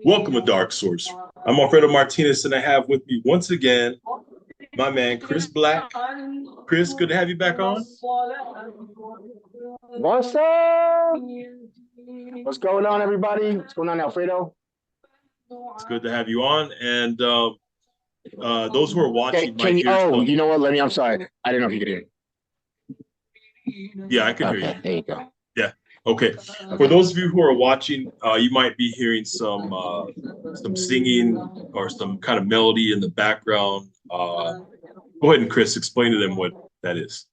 Welcome to Dark Sorcery. I'm Alfredo Martinez, and I have with me once again my man Cris Blakk. Cris, good to have you back on. What's up? What's going on, everybody? What's going on, Alfredo? It's good to have you on. And those who are watching Can you? hear Oh, you know what? I'm sorry. I didn't know if you could hear. Yeah, I can hear you. There you go. Yeah. Okay. For those of you who are watching, you might be hearing some singing or some kind of melody in the background. Go ahead and Cris, explain to them what that is.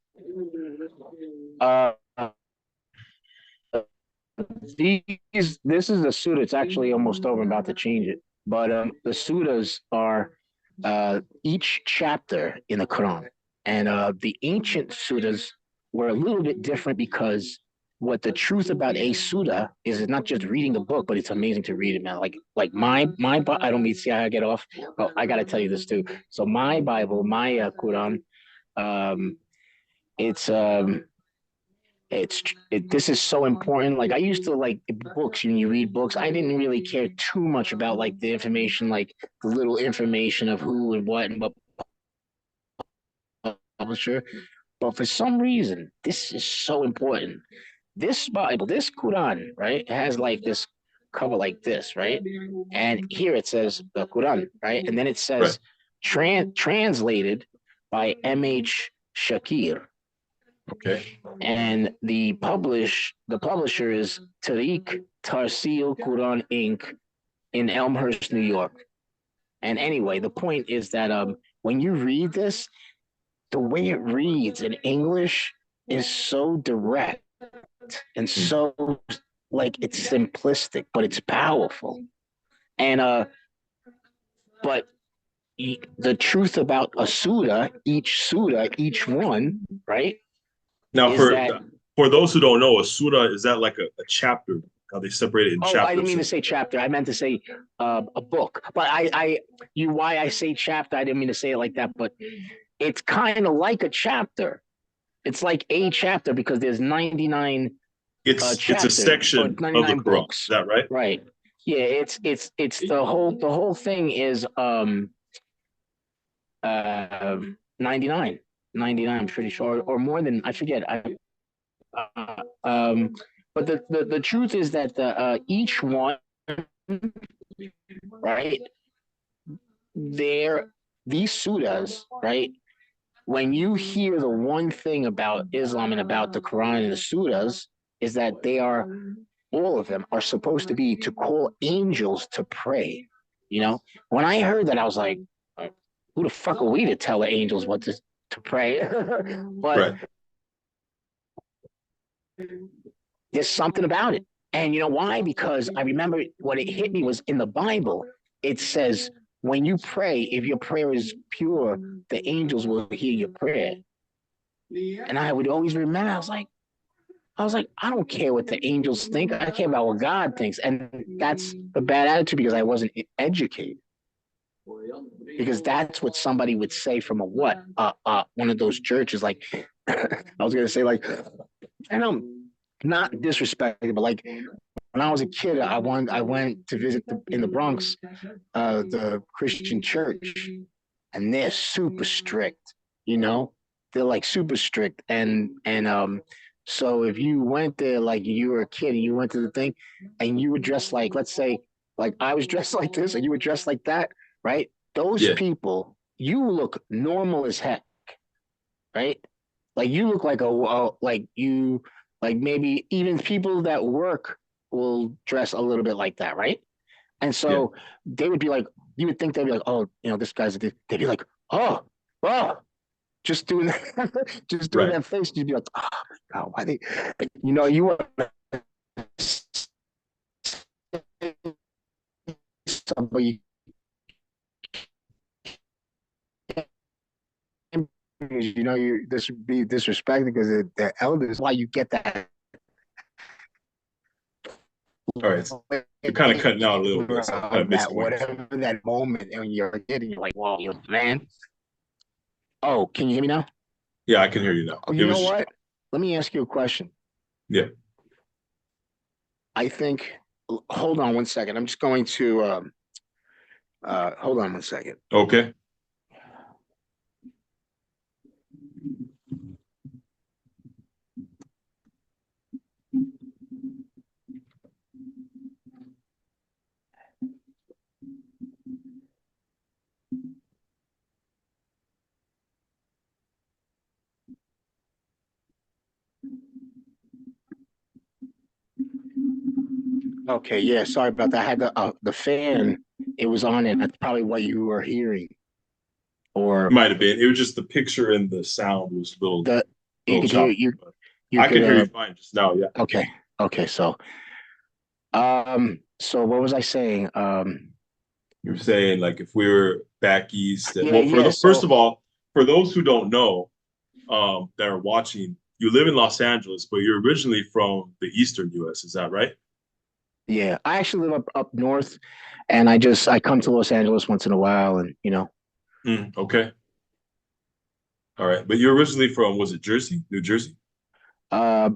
This is a Suda. It's actually almost over. I'm about to change it. But the Sudas are each chapter in the Quran. And the ancient Sudas were a little bit different because what the truth about a Suda is it's not just reading the book, but it's amazing to read it, man. Like my I don't mean to see how I get off. Well, I got to tell you this too. So my Bible, my Quran, it's this is so important. Like I used to like books. When you read books, I didn't really care too much about like the information, like the little information of who and what and what publisher. But for some reason, this is so important. This Bible, this Quran, right, has like this cover like this, right? And here it says the Quran, right? And then it says translated by M.H. Shakir. Okay. And the publisher is Tariq Tarsil Quran Inc. in Elmhurst, New York. And anyway, the point is that when you read this, the way it reads in English is so direct and so like it's simplistic, but it's powerful. And but the truth about a Suda, each one, right? Now, for those who don't know, a surah, is that like a chapter? How they separate it in chapters? I didn't mean to say chapter. I meant to say a book. But why I say chapter, I didn't mean to say it like that. But it's kind of like a chapter. It's like a chapter because there's 99 chapters. It's a section of the Quran. Books. Is that right? Right. Yeah. It's the whole thing is 99. 99, I'm pretty sure, or more than, I forget. But the truth is that each one, right? These Sudas, right? When you hear the one thing about Islam and about the Quran and the Sudas is that all of them are supposed to be to call angels to pray. You know, when I heard that, I was like, who the fuck are we to tell the angels what to pray? But there's something about it. And you know why? Because I remember what it hit me was in the Bible, it says, when you pray, if your prayer is pure, the angels will hear your prayer. And I would always remember, I was like, I don't care what the angels think. I care about what God thinks. And that's a bad attitude because I wasn't educated. Because that's what somebody would say from one of those churches. Like, I was going to say, like, and I'm not disrespecting, but like, when I was a kid, I went to visit in the Bronx, the Christian church, and they're super strict. You know, they're like super strict, and so if you went there, like you were a kid, and you went to the thing, and you were dressed like, let's say, like I was dressed like this, and you were dressed like that, right? Those people, you look normal as heck, right? Like you look like like maybe even people that work will dress a little bit like that, right? And so they would be like, you would think they'd be like, oh, you know, this guy's they'd be like, oh, just doing that, just doing that face. You'd be like, oh my God, why they, you know, you want somebody, you know, this would be disrespecting because the elders, why you get that. All right, you're kind of cutting out a little bit. So that whatever that moment when you're a kid, you're like, "Whoa, man!" Oh, can you hear me now? Yeah, I can hear you now. Oh, you know what? Let me ask you a question. Yeah. I think. Hold on one second. I'm just going to. Hold on one second. Okay. Okay, yeah, sorry about that. I had the fan. It was on it. That's probably what you were hearing, or Might have been. It was just the picture and the sound was a the you little could hear choppy. you. You I could can hear you fine just now. Yeah. Okay, okay. So what was I saying? You were saying like if we were back east. Yeah, Well, yeah. first So of all, for those who don't know, that are watching, you live in Los Angeles, but you're originally from the Eastern U.S. Is that right? yeah, I actually live up north, and I come to Los Angeles once in a while, and Okay. All right. But you're originally from, was it Jersey? New Jersey? New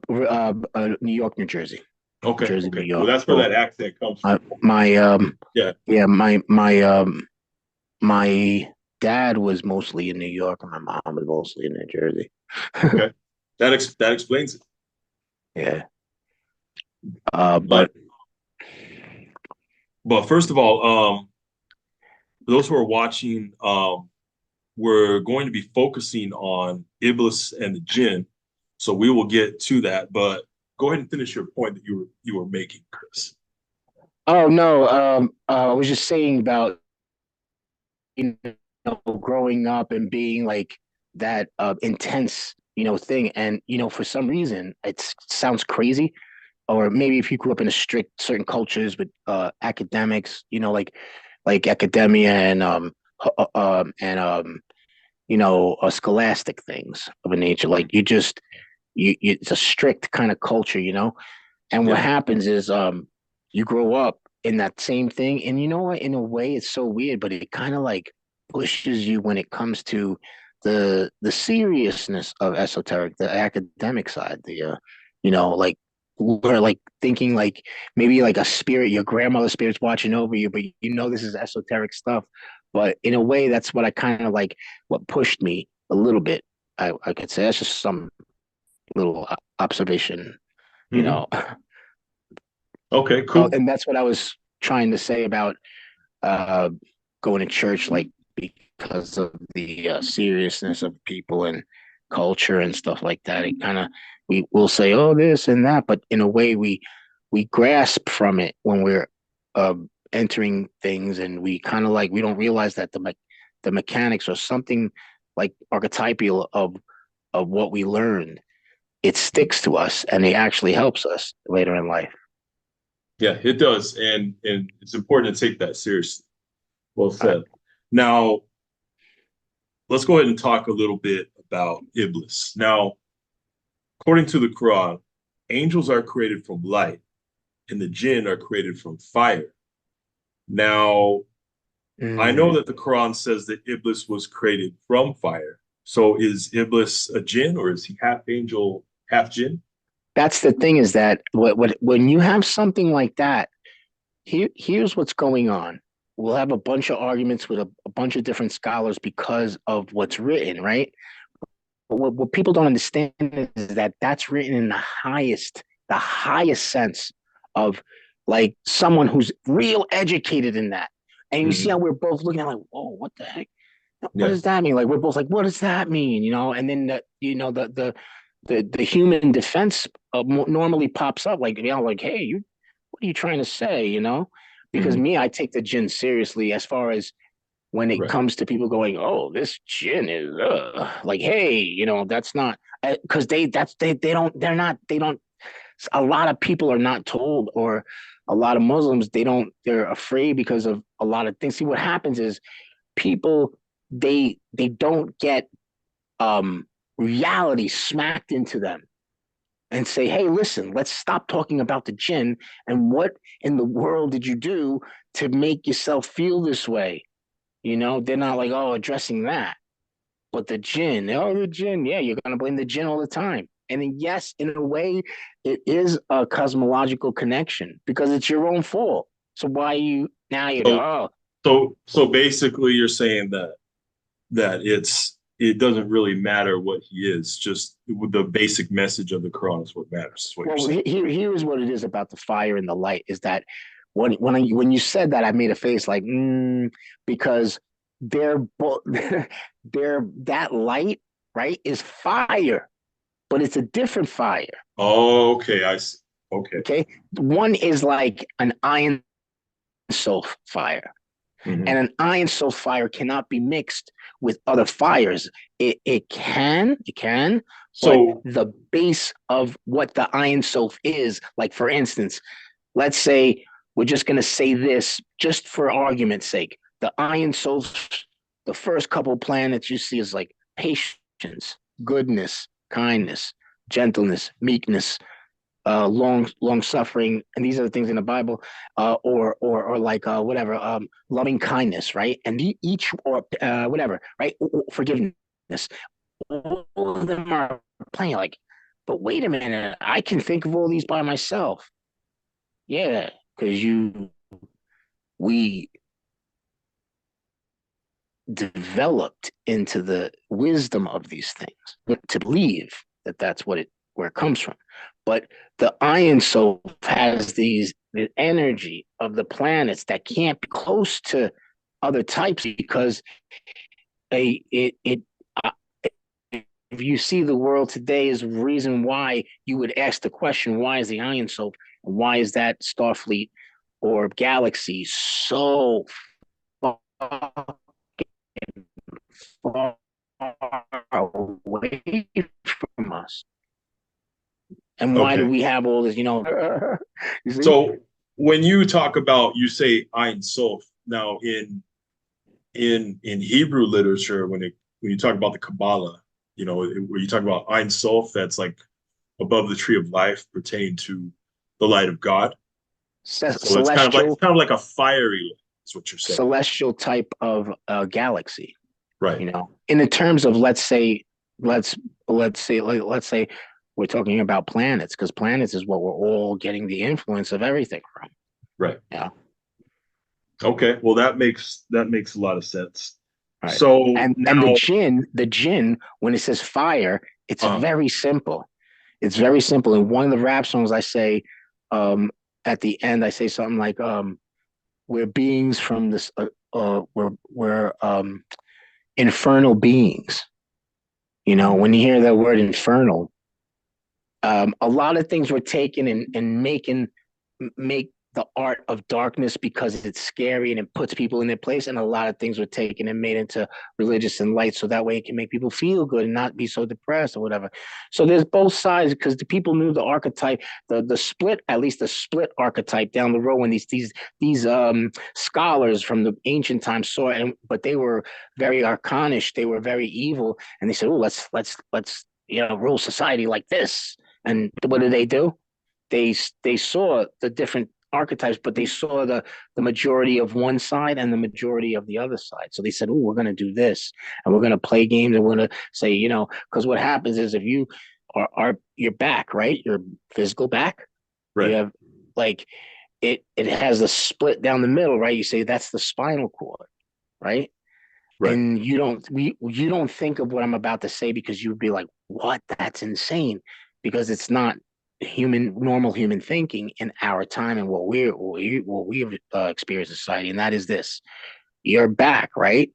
York, New Jersey, Okay. Jersey, New Okay. Well, York. that's where So that accent comes from. my Yeah. yeah, my dad was mostly in New York, and my mom was mostly in New Jersey. Okay. That explains it. Yeah. But But but first of all, for those who are watching, we're going to be focusing on Iblis and the Djinn. So we will get to that. But go ahead and finish your point that you were making, Chris. oh no, I was just saying about growing up and being like that intense thing, and for some reason it sounds crazy, or maybe if you grew up in a strict certain cultures with academics, like academia and scholastic things of a nature, like it's a strict kind of culture, and what Yeah. happens is you grow up in that same thing, and you know what, in a way it's so weird, but it kind of like pushes you when it comes to the seriousness of esoteric, the academic side, like we're like thinking like maybe like a spirit, your grandmother's spirit's watching over you, but this is esoteric stuff. But in a way, that's what I kind of like, what pushed me a little bit. I could say that's just some little observation, you Hmm. know. Okay, Oh, cool. and that's what I was trying to say about uh, going to church, like because of the seriousness of people and culture and stuff like that. It kind of, we will say, oh, this and that, but in a way, we grasp from it when we're uh, entering things, and we kind of like, we don't realize that the mechanics or something like archetypal of what we learned, it sticks to us, and it actually helps us later in life. Yeah, it does, and it's important to take that seriously. Well Uh, said. Now, let's go ahead and talk a little bit about Iblis. Now, according to the Quran, angels are created from light, and the jinn are created from fire. Now, I know mm. that the Quran says that Iblis was created from fire. So is Iblis a jinn, or is he half angel, half jinn? That's the thing, is that when you have something like that, here's what's going on. We'll have a bunch of arguments with a bunch of different scholars because of what's written, right? But what people don't understand is that that's written in the highest sense of like someone who's real educated in that. And you see Hmm. how we're both looking at like, whoa, what the heck? What Yeah. does that mean? Like we're both like, what does that mean? And then the human defense normally pops up, like like, hey, what are you trying to say? Because Hmm. me, I take the Djinn seriously as far as when it Right. comes to people going, oh, this Djinn is like, hey, that's not, because they don't, they don't, a lot of people are not told, or a lot of Muslims, they're afraid because of a lot of things. See, what happens is people, they don't get reality smacked into them and say, hey, listen, let's stop talking about the Djinn, and what in the world did you do to make yourself feel this way? They're not like, oh, addressing that. But the Djinn, oh, the Djinn, yeah, you're gonna blame the Djinn all the time. And then, yes, in a way, it is a cosmological connection because it's your own fault. So why you now you're So, oh so basically, you're saying that it doesn't really matter what he is, just the basic message of the Quran is what matters. Is what you're well saying. here is what it is about the fire and the light is that when you said that I made a face like because they're both they're that light right is fire, but it's a different fire. Oh, okay, I see. Okay. Okay, one is like an iron Soph fire. Mhm. And an iron Soph fire cannot be mixed with other fires. It can, but So, the base of what the iron Soph is, like for instance, let's say we're just going to say this just for argument's sake. The iron Soph, the first couple planets you see is like patience, goodness, kindness, gentleness, meekness, long suffering, and these are the things in the Bible, or like whatever, loving kindness, right? And each or whatever, right? Forgiveness. All of them are playing like, but wait a minute, I can think of all these by myself. Yeah, because we developed into the wisdom of these things to believe that that's where it comes from. But the iron soul has the energy of the planets that can't be close to other types because it uh, if you see the world today is a reason why you would ask the question, why is the iron soul and why is that Starfleet or galaxy so far far away from us. And why do okay. we have all this, you see? So when you talk about, you say Ein Sof. Now in Hebrew literature, when you talk about the Kabbalah, where you talk about Ein Sof, that's like above the tree of life, pertaining to the light of God. So Celestial, it's kind of like a fiery light. That's what you're saying, celestial type of galaxy, right? in the terms of let's let's say we're talking about planets because planets is what we're all getting the influence of everything from. Right. Yeah. Okay. Well, that makes a lot of sense. Right. So And now, the Djinn, when it says fire, it's uh, very simple. It's very simple. In one of the rap songs, I say, at the end, I say something like, "We're beings from this. We're infernal beings." When you hear that word infernal, a lot of things were taken and make the art of darkness because it's scary and it puts people in their place, and a lot of things were taken and made into religious and light so that way it can make people feel good and not be so depressed or whatever. So there's both sides because the people knew the archetype, the split, at least the split archetype down the road when these scholars from the ancient times saw it, but they were very arcanish, they were very evil, and they said, oh, let's rule society like this. And what do? They saw the different archetypes, but they saw the majority of one side and the majority of the other side. So they said, "Oh, we're going to do this, and we're going to play games, and we're going to say, because what happens is if you are your back, right, your physical back, you right, have like it has a split down the middle, right? You say that's the spinal cord, right? right, And you don't think of what I'm about to say because you'd be like, "What? That's insane," because it's not normal human thinking in our time and what we've experienced in society, and that is this: your back, right?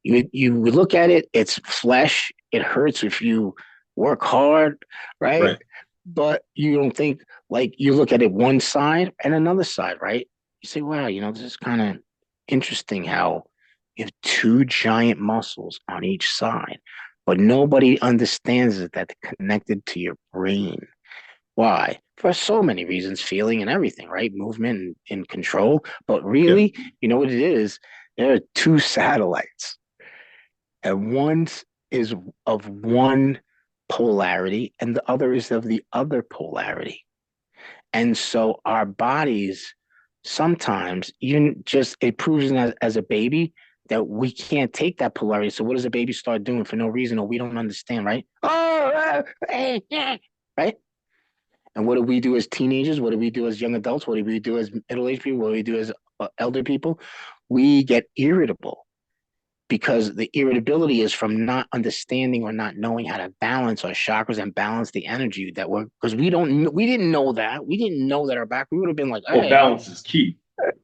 You look at it, it's flesh. It hurts if you work hard, right? right. But you don't think like you look at it one side and another side, right? You say, "Wow, this is kind of interesting how." You have two giant muscles on each side, but nobody understands it that they're connected to your brain. Why? For so many reasons, feeling and everything, right? Movement and control. But Yeah, really, you know what it is? There are two satellites, and one is of one polarity, and the other is of the other polarity. And so our bodies sometimes it proves as a baby that we can't take that polarity. So what does a baby start doing for no reason or we don't understand, right? Oh, right? And what do we do as teenagers? What do we do as young adults? What do we do as middle-aged people? What do we do as elder people? We get irritable because the irritability is from not understanding or not knowing how to balance our chakras and balance the energy that we're, because we didn't know that. We didn't know that our back, we would have been like, Well, hey, balance is key.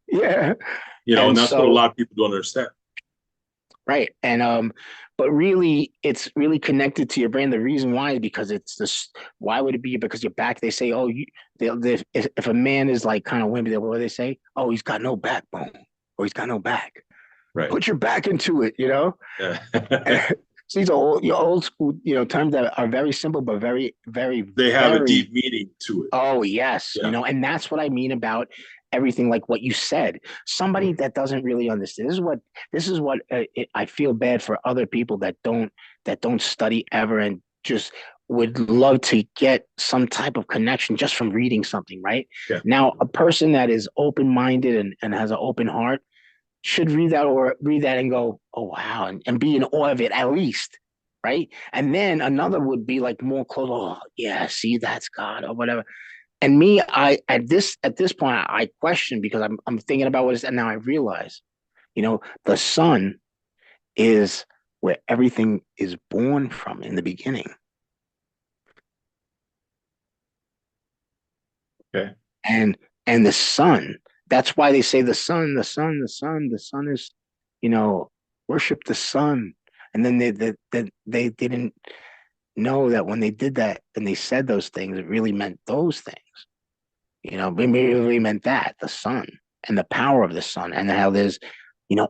yeah. And that's what a lot of people don't understand. Right. And but really it's really connected to your brain. The reason why is because it's this, why would it be? Because your back, they say, oh, if a man is like kind of wimpy, what do they say? Oh, he's got no backbone, or he's got no back. Right. Put your back into it, Yeah. So these are old school, terms that are very simple, but very, very, they have a deep meaning to it. Oh, yes. Yeah. And that's what I mean about everything, like what you said. Somebody that doesn't really understand. This is what I feel bad for other people that don't study ever and just would love to get some type of connection just from reading something, right? Yeah. Now, a person that is open-minded and has an open heart should read that and go, oh, wow, and be in awe of it at least, right? And then another would be like more close, oh, yeah, see, that's God or whatever. And me, I at this point, I question because I'm thinking about what is, and now I realize, the sun is where everything is born from in the beginning. Okay. And the sun, that's why they say the sun is, worship the sun. And then they didn't know that when they did that and they said those things, it really meant those things. It really meant that, the sun and the power of the sun, and how there's,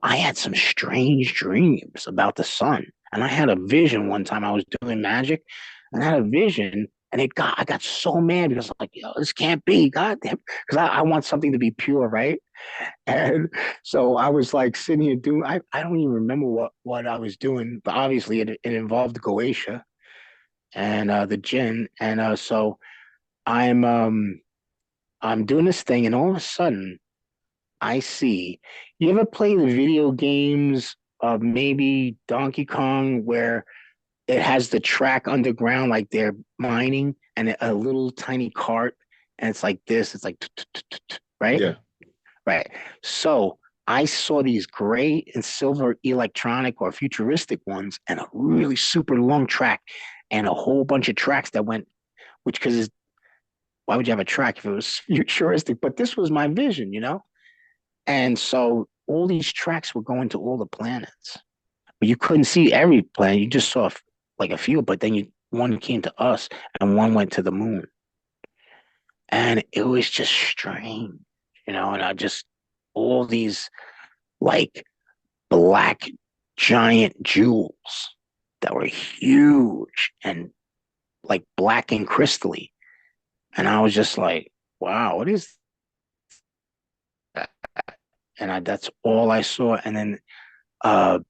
I had some strange dreams about the sun. And I had a vision one time. I was doing magic and I had a vision, and I got so mad because I'm like, this can't be, God damn, because I want something to be pure, right? And so I was like sitting here doing, I don't even remember what I was doing, but obviously it involved Goetia and the Djinn. And so I'm doing this thing, and all of a sudden I see, you ever play the video games of maybe Donkey Kong where it has the track underground, like they're mining, and a little tiny cart, and it's like this, it's like, right? Yeah. Right. So I saw these gray and silver electronic or futuristic ones and a really super long track and a whole bunch of tracks that went, which, because why would you have a track if it was futuristic? But this was my vision, And so all these tracks were going to all the planets, but you couldn't see every planet. You just saw like a few, but then one came to us and one went to the moon. And it was just strange, and I just, all these like black giant jewels that were huge and like black and crystally. And I was just like, wow, what is that? And that's all I saw. And then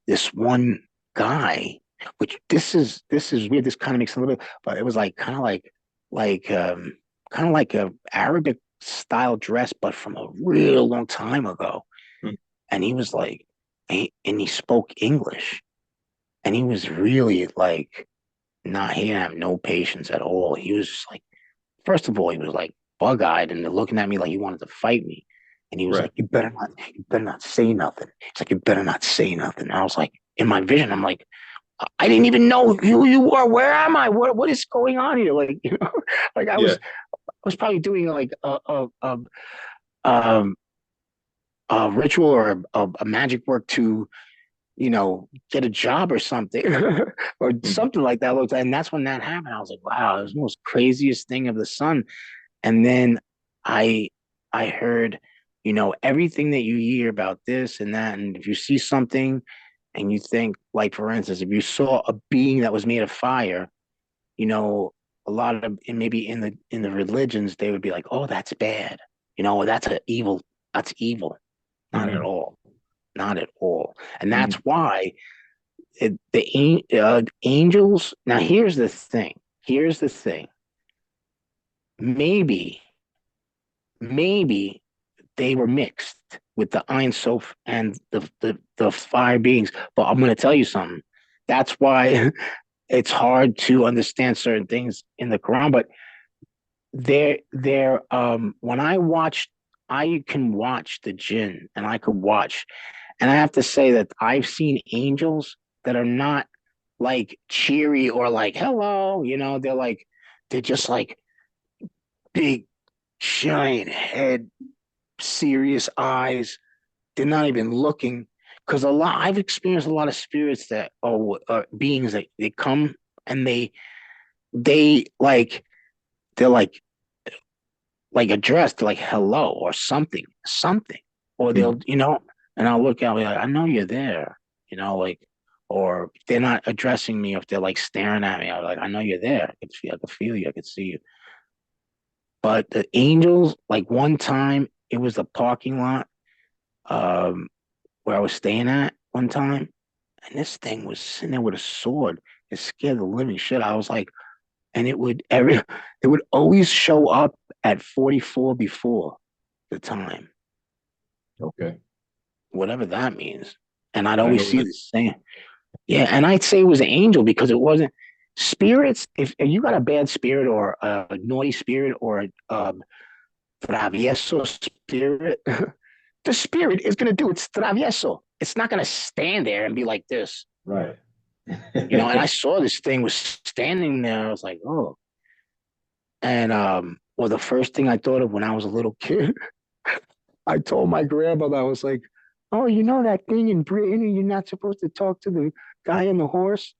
this one guy, which this is weird. This kind of makes a little bit, but it was like kind of like a Arabic style dress, but from a real long time ago. And he was like, and he spoke English, and he was really like, he didn't have no patience at all. He was just like, first of all, he was like bug-eyed and looking at me like he wanted to fight me. And he was like, you better not say nothing. It's like, you better not say nothing. And I was like, in my vision, I'm like, I didn't even know who you were. Where am I? What is going on here? Like, like I was probably doing like a ritual or a magic work to, get a job or something or something like that. And that's when that happened. I was like, wow, it was the most craziest thing of the sun. And then I heard, everything that you hear about this and that. And if you see something and you think, like, for instance, if you saw a being that was made of fire, a lot of, and maybe in the religions, they would be like, oh, that's bad. That's evil. That's evil. Not at all. Not at all. And that's why the angels. Now, here's the thing. Maybe they were mixed with the Ein Sof and the fire beings. But I'm going to tell you something. That's why it's hard to understand certain things in the Quran. But they're when I can watch the Djinn, and I could watch, and I have to say that I've seen angels that are not like cheery or like hello, they're just like big giant head, serious eyes. They're not even looking, because I've experienced a lot of spirits that are beings that they come, and they like they're like addressed like hello or something, or Hmm. they'll, and I'll look out like I know you're there, like, or if they're not addressing me, if they're like staring at me, I'm like I know you're there. I can feel you, I can see you. But the angels, like one time, it was the parking lot um where I was staying at one time, and this thing was sitting there with a sword. It scared the living shit. I was like, and it would always show up at 44 before the time, Okay. whatever that means. And I'd I always know see the this. same. Yeah, and I'd say it was an angel because it wasn't spirits. If you got a bad spirit or a naughty spirit or a travieso spirit, the spirit is going to do its travieso. It's not going to stand there and be like this, Right. And I saw this thing was standing there. I was like, oh. And well, the first thing I thought of when I was a little kid, I told my grandmother, I was like, oh, you know that thing in Britain, you're not supposed to talk to the guy on the horse?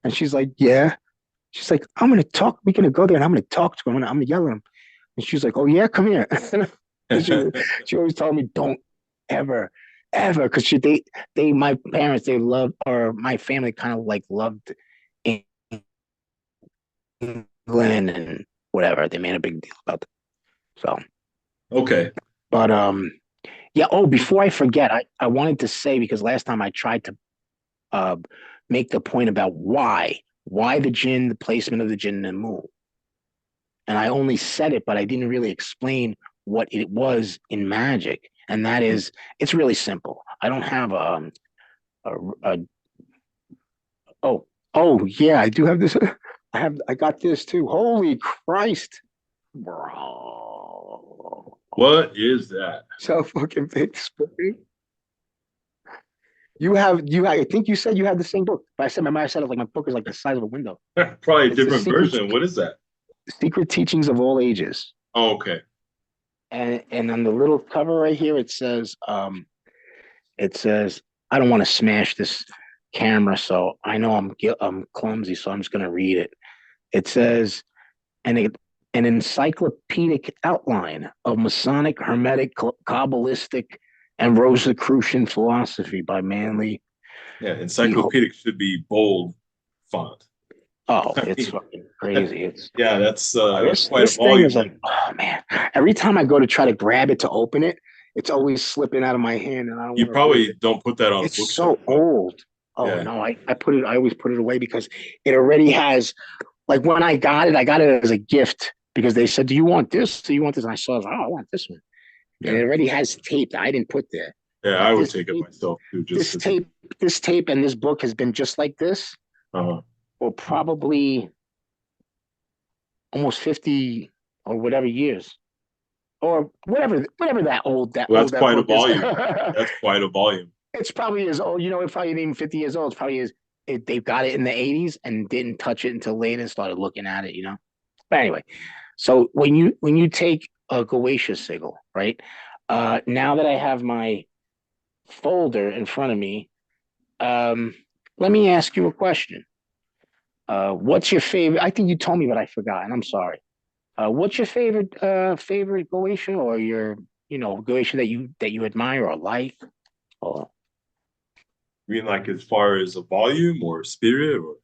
And she's like, yeah. She's like, I'm gonna talk. We're gonna go there and I'm gonna talk to him. I'm gonna yell at him. And she's like, oh yeah, come here. she, she always told me, don't ever, ever, because my parents, they loved, or my family kind of like loved England and whatever. They made a big deal about that. So, Okay. but yeah. Oh, before I forget, I wanted to say, because last time I tried to uh make the point about why the Djinn, the placement of the Djinn and Amun, and I only said it, but I didn't really explain what it was in Magick, and that is, it's really simple. I don't have a oh yeah, I do have this. I got this too. Holy Christ, bro! What is that? So fucking big. I think you said you had the same book, but I might have said it like my book is like the size of a window. Probably a It's the different version. What is that? secret teachings of all ages. Oh, okay. And on the little cover right here, it says, I don't want to smash this camera, so I know I'm clumsy, so I'm just gonna read it. It says, an an encyclopedic outline of Masonic, Hermetic, Kabbalistic, and Rosicrucian philosophy by Manly. Yeah, encyclopedic should be bold font. Oh, I it's mean, fucking crazy. It's yeah, that's this quite a this thing is volume. like, oh man. Every time I go to try to grab it to open it, it's always slipping out of my hand, and I don't You want to rip probably it. don't put that on a It's bookshelf, so huh? old. Oh Yeah. no, I always put it away because it already has, like when I got it as a gift because they said, do you want this? Do you want this? And I saw it, oh, I want this one. And Yeah. it already has tape that I didn't put there. Yeah, But I would take it myself too, just this because. tape, this tape and this book has been just like this Uh, for probably almost 50 or whatever years. Or whatever well, that's that quite a book is. volume. That's quite a volume. It's probably as old, it probably ain't even 50 years old. It's probably they've got it in the 80s and didn't touch it until later and started looking at it. But anyway, so when you take a Goetia sigil, right? Now that I have my folder in front of me, um, let me ask you a question. What's your favorite? I think you told me, but I forgot, and I'm sorry. What's your favorite Goetia, or your Goetia that you admire or like? Or I mean, like as far as a volume or spirit or.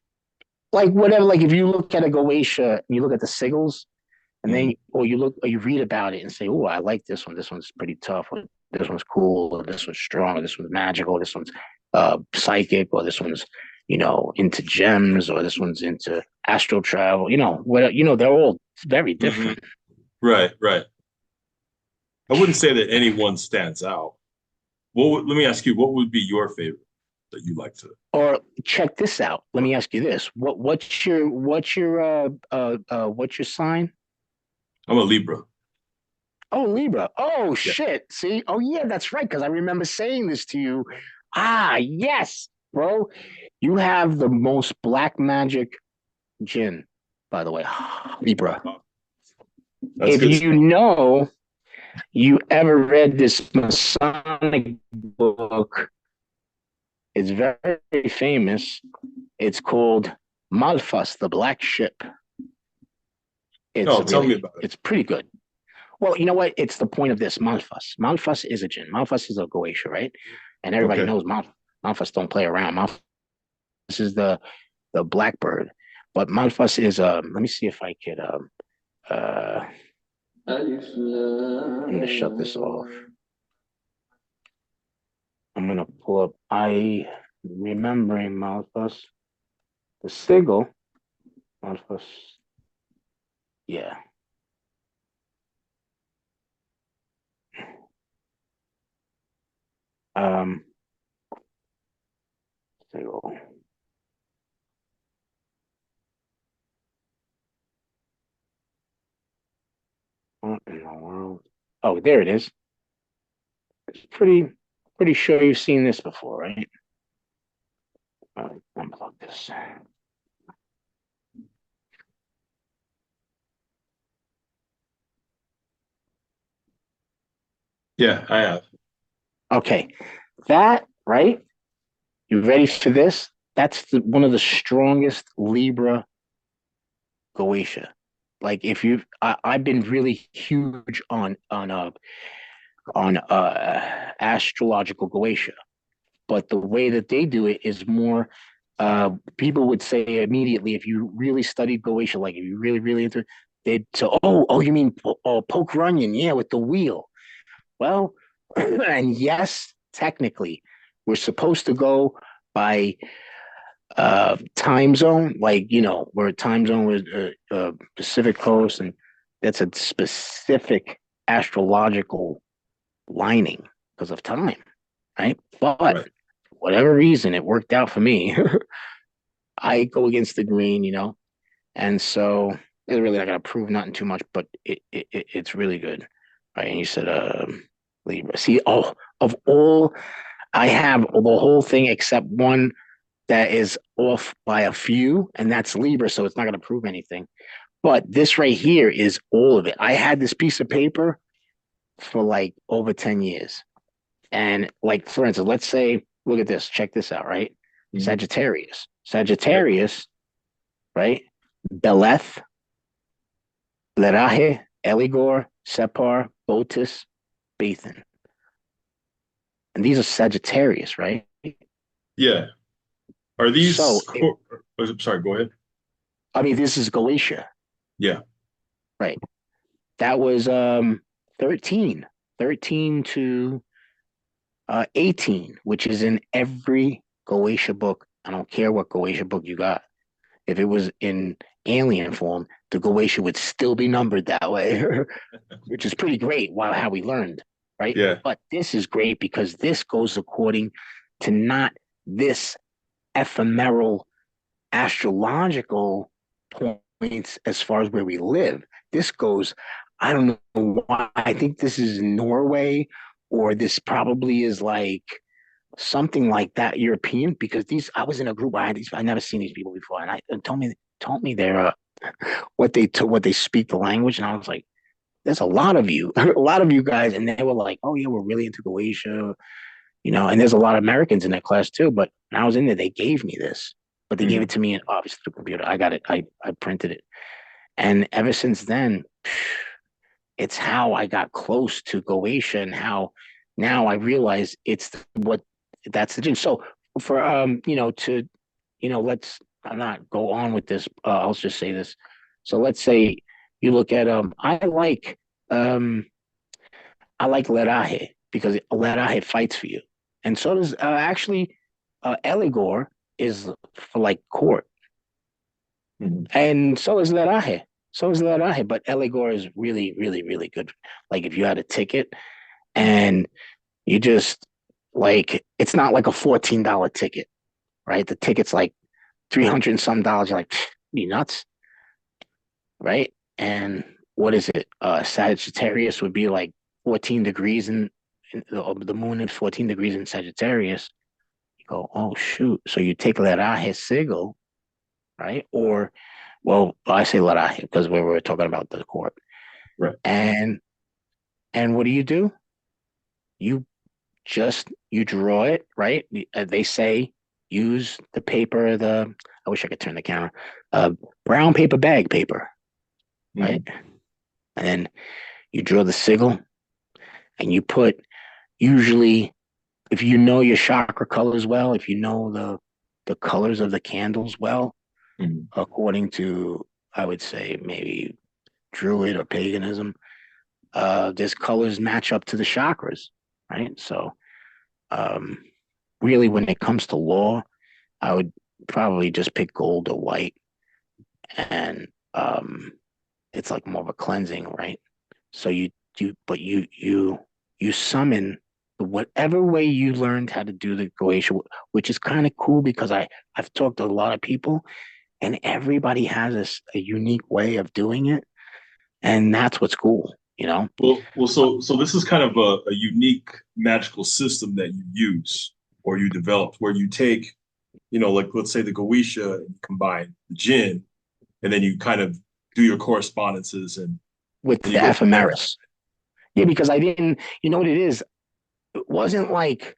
like whatever, like if you look at a Goetia and you look at the sigils, and Mhm. then you read about it and say, oh, I like this one. This one's pretty tough, or this one's cool, or this one's strong, or this one's magical, or this one's psychic, or this one's into gems, or this one's into astral travel. They're all very Mhm. different. Right, right. I wouldn't say that any one stands out. Let me ask you, what would be your favorite that you like to? Or check this out. Let me ask you this: what's your sign? I'm a Libra. Oh, Libra. Oh, Yeah. shit. See? Oh, yeah, that's right. Because I remember saying this to you. Ah, yes, bro. You have the most black magic Djinn, by the way. Libra. That's If good you stuff. know, you ever read this Masonic book, it's very famous. It's called Malfas, the Black Ship. It's No, tell me really, about it. it's pretty good. Well, you know what? It's the point of this. Malfas. Malfas is a Djinn. Malfas is a Goetia, right? And everybody Okay. knows Malfas don't play around. Malfas is the blackbird. But Malfas is let me see if I could I'm gonna shut this off. I'm gonna pull up I remembering Malfas. The sigil. Malfas. Yeah. Um sigil. What in the world? Oh, there it is. It's pretty sure you've seen this before, right? All right, unplug this. Yeah, I have. Okay, that right. You ready for this? That's one of the strongest Libra Goetia. Like if you, I've been really huge on astrological Goetia, but the way that they do it is more. People would say immediately if you really studied Goetia, like if you really into it, they'd say, oh, you mean poke Runyon, yeah, with the wheel. Well, and yes, technically, we're supposed to go by time zone, like where time zone was Pacific Coast, and that's a specific astrological lining because of time, right? But Right. whatever reason, it worked out for me. I go against the grain, and so it's really not gonna prove nothing too much, but it's really good, right? And you said Libra. See, oh, of all I have the whole thing except one that is off by a few, and that's Libra, so it's not going to prove anything. But this right here is all of it. I had this piece of paper for like over 10 years. And like, for instance, let's say, look at this, check this out, right? Mhm. Sagittarius. Right. Sagittarius, right? Beleth, Leraje, Eligor, Separ, Botus, Bethan. And these are Sagittarius, right? Yeah. Are So, these sorry, go ahead. I mean, this is Galatia, Yeah. right? That was 13, 13 to 18, which is in every Goetia book. I don't care what Goetia book you got. If it was in alien form, the Goetia would still be numbered that way, which is pretty great. Wow, how we learned, right? Yeah. But this is great because this goes according to not this ephemeral astrological points as far as where we live. This goes, I don't know why. I think this is Norway, or this probably is like something like that European, because these I was in a group where I never seen these people before, and told me they're what they speak the language, and I was like, there's a lot of you, a lot of you guys, and they were like, oh yeah, we're really into Croatia, and there's a lot of Americans in that class too. But when I was in there, they gave me this, but they gave Mhm. it to me in obviously the computer. I got it. I printed it, and ever since then, it's how I got close to Goetia, and how now I realize what that's the gym. So for to let's not go on with this. I'll just say this. So let's say you look at um I like Leraje because Leraje fights for you, and so does actually Eligor is for like court, Mhm. and so is Leraje. So is Leraje, but Eligor is really, really, really good. Like if you had a ticket and you just like it's not like a $14 ticket, right? The ticket's like 300 and some dollars. You're like, you nuts, right? And what is it? Sagittarius would be like 14 degrees in the moon is 14 degrees in Sagittarius. You go, oh shoot. So you take Leraje sigil, right? Or, well, I say Leraje because we were talking about the court. Right. And what do? You you draw it, right? They say use the paper, I wish I could turn the camera, brown paper bag paper, right? Mm-hmm. And then you draw the sigil and you put, usually, if you know your chakra colors well, if you know the colors of the candles well, mm-hmm. according to, I would say, maybe Druid or paganism, these colors match up to the chakras, right? So really, when it comes to law, I would probably just pick gold or white, and it's like more of a cleansing, right? So you summon whatever way you learned how to do the Goetia, which is kind of cool because I've talked to a lot of people, and everybody has a unique way of doing it, and that's what's cool, you know. Well, so this is kind of a unique magical system that you use or you developed, where you take, you know, like let's say the Goetia and combine the Djinn, and then you kind of do your correspondences and with the ephemeris. Yeah, because I didn't, you know what it is? It wasn't like,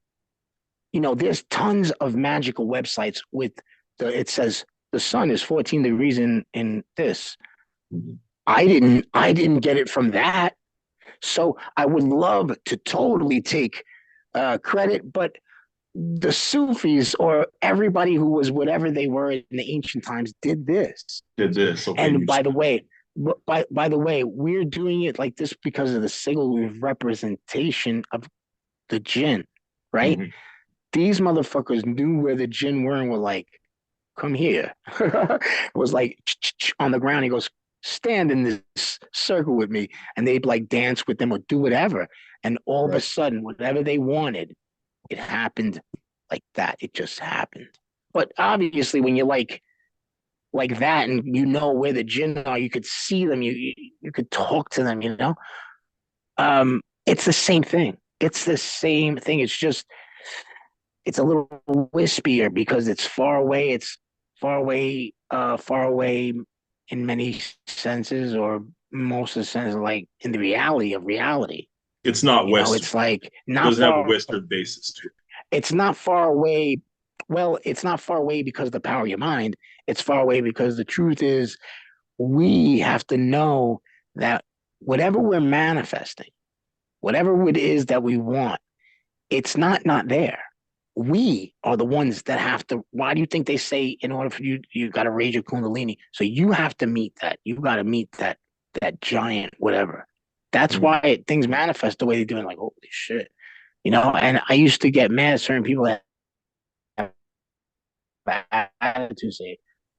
you know, there's tons of magical websites with it says the sun is 14 degrees in this. Mm-hmm. I didn't get it from that. So I would love to totally take credit, but the Sufis or everybody who was whatever they were in the ancient times did this. Okay, and by the way, we're doing it like this because of the single representation of the Djinn, right? Mm-hmm. These motherfuckers knew where the Djinn were and were like, come here. It was like on the ground. He goes, stand in this circle with me. And they'd like dance with them or do whatever. And all of a sudden, whatever they wanted, it happened like that. It just happened. But obviously, when you're like that, and you know where the Djinn are, you could see them, you could talk to them, you know. It's the same thing. It's the same thing. It's just, it's a little wispier because it's far away. It's far away in many senses, or most of the senses, like in the reality of reality. It's not Western. Know, it's like not. It doesn't have a Western basis to it. It's not far away. Well, it's not far away because of the power of your mind. It's far away because the truth is, we have to know that whatever we're manifesting, whatever it is that we want, it's not there. We are the ones that have to. Why do you think they say in order for you got to raise your Kundalini? So you have to meet that. You got to meet that giant whatever. That's why things manifest the way they do. And like, holy shit, you know. And I used to get mad at certain people that have attitudes.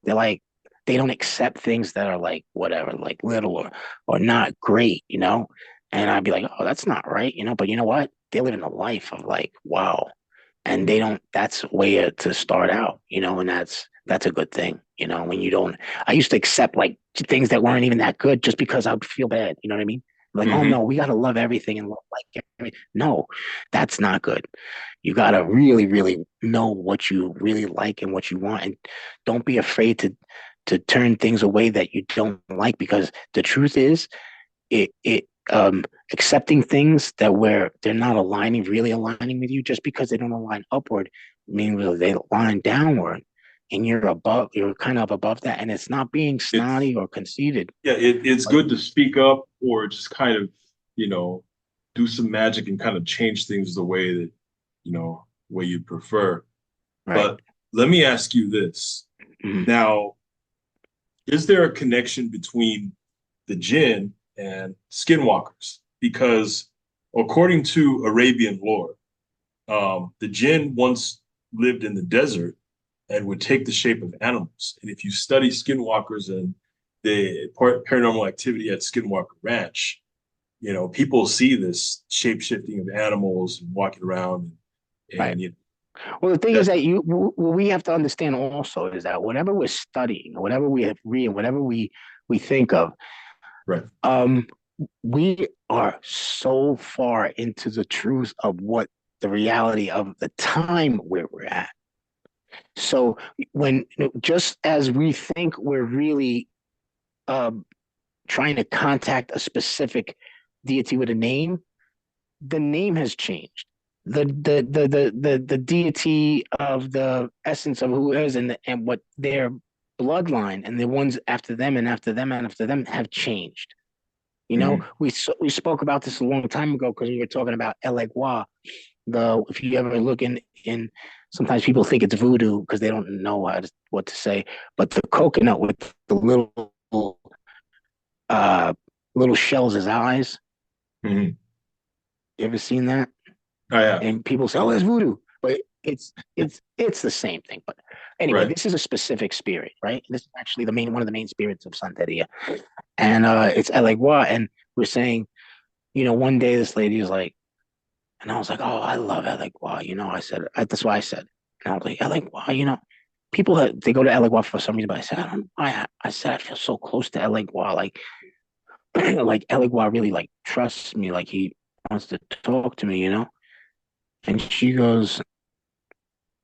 They're like, they don't accept things that are like whatever, like little or not great, you know. And I'd be like, oh, that's not right, you know. But you know what? They're living a life of like, wow. And they don't, that's a way to start out, you know, and that's a good thing, you know, when you don't. I used to accept like things that weren't even that good just because I would feel bad, you know what I mean? Like, oh no, we got to love everything and love like everything. No, that's not good. You got to really, really know what you really like and what you want. And don't be afraid to turn things away that you don't like, because the truth is, accepting things that where they're not really aligning with you, just because they don't align upward, meaning they align downward, and you're kind of above that, and it's not being snotty or conceited. Yeah, it's good to speak up or just kind of, you know, do some magic and kind of change things the way that, you know, way you prefer. Right. But let me ask you this. Mm-hmm. Now, is there a connection between the Djinn and skinwalkers? Because according to Arabian lore, the Djinn once lived in the desert and would take the shape of animals. And if you study skinwalkers and the paranormal activity at Skinwalker Ranch, you know, people see this shape-shifting of animals and walking around. And right. You know, well, the thing is that we have to understand also is that whatever we're studying, whatever we read, whatever we think of, Right. We are so far into the truth of what the reality of the time where we're at. So when just as we think we're really trying to contact a specific deity with a name, the name has changed. The deity of the essence of who is and what their bloodline and the ones after them and after them and after them have changed. You know, we spoke about this a long time ago because we were talking about Elegua. If you ever look in sometimes people think it's voodoo because they don't know what to say, but the coconut with the uh little shells as eyes. Mm-hmm. You ever seen that? Oh, yeah. And people say, "Oh, it's voodoo," but it's the same thing. But anyway, Right. this is a specific spirit, right? This is actually one of the main spirits of Santeria, and it's Elegua. And we're saying, one day this lady is like, and I was like, "Oh, I love Elegua." I said that's why I said, and I was like, Elegua, people they go to Elegua for some reason, but I said, I don't. I said I feel so close to Elegua, like like Elegua really like trusts me, like he wants to talk to me. And she goes,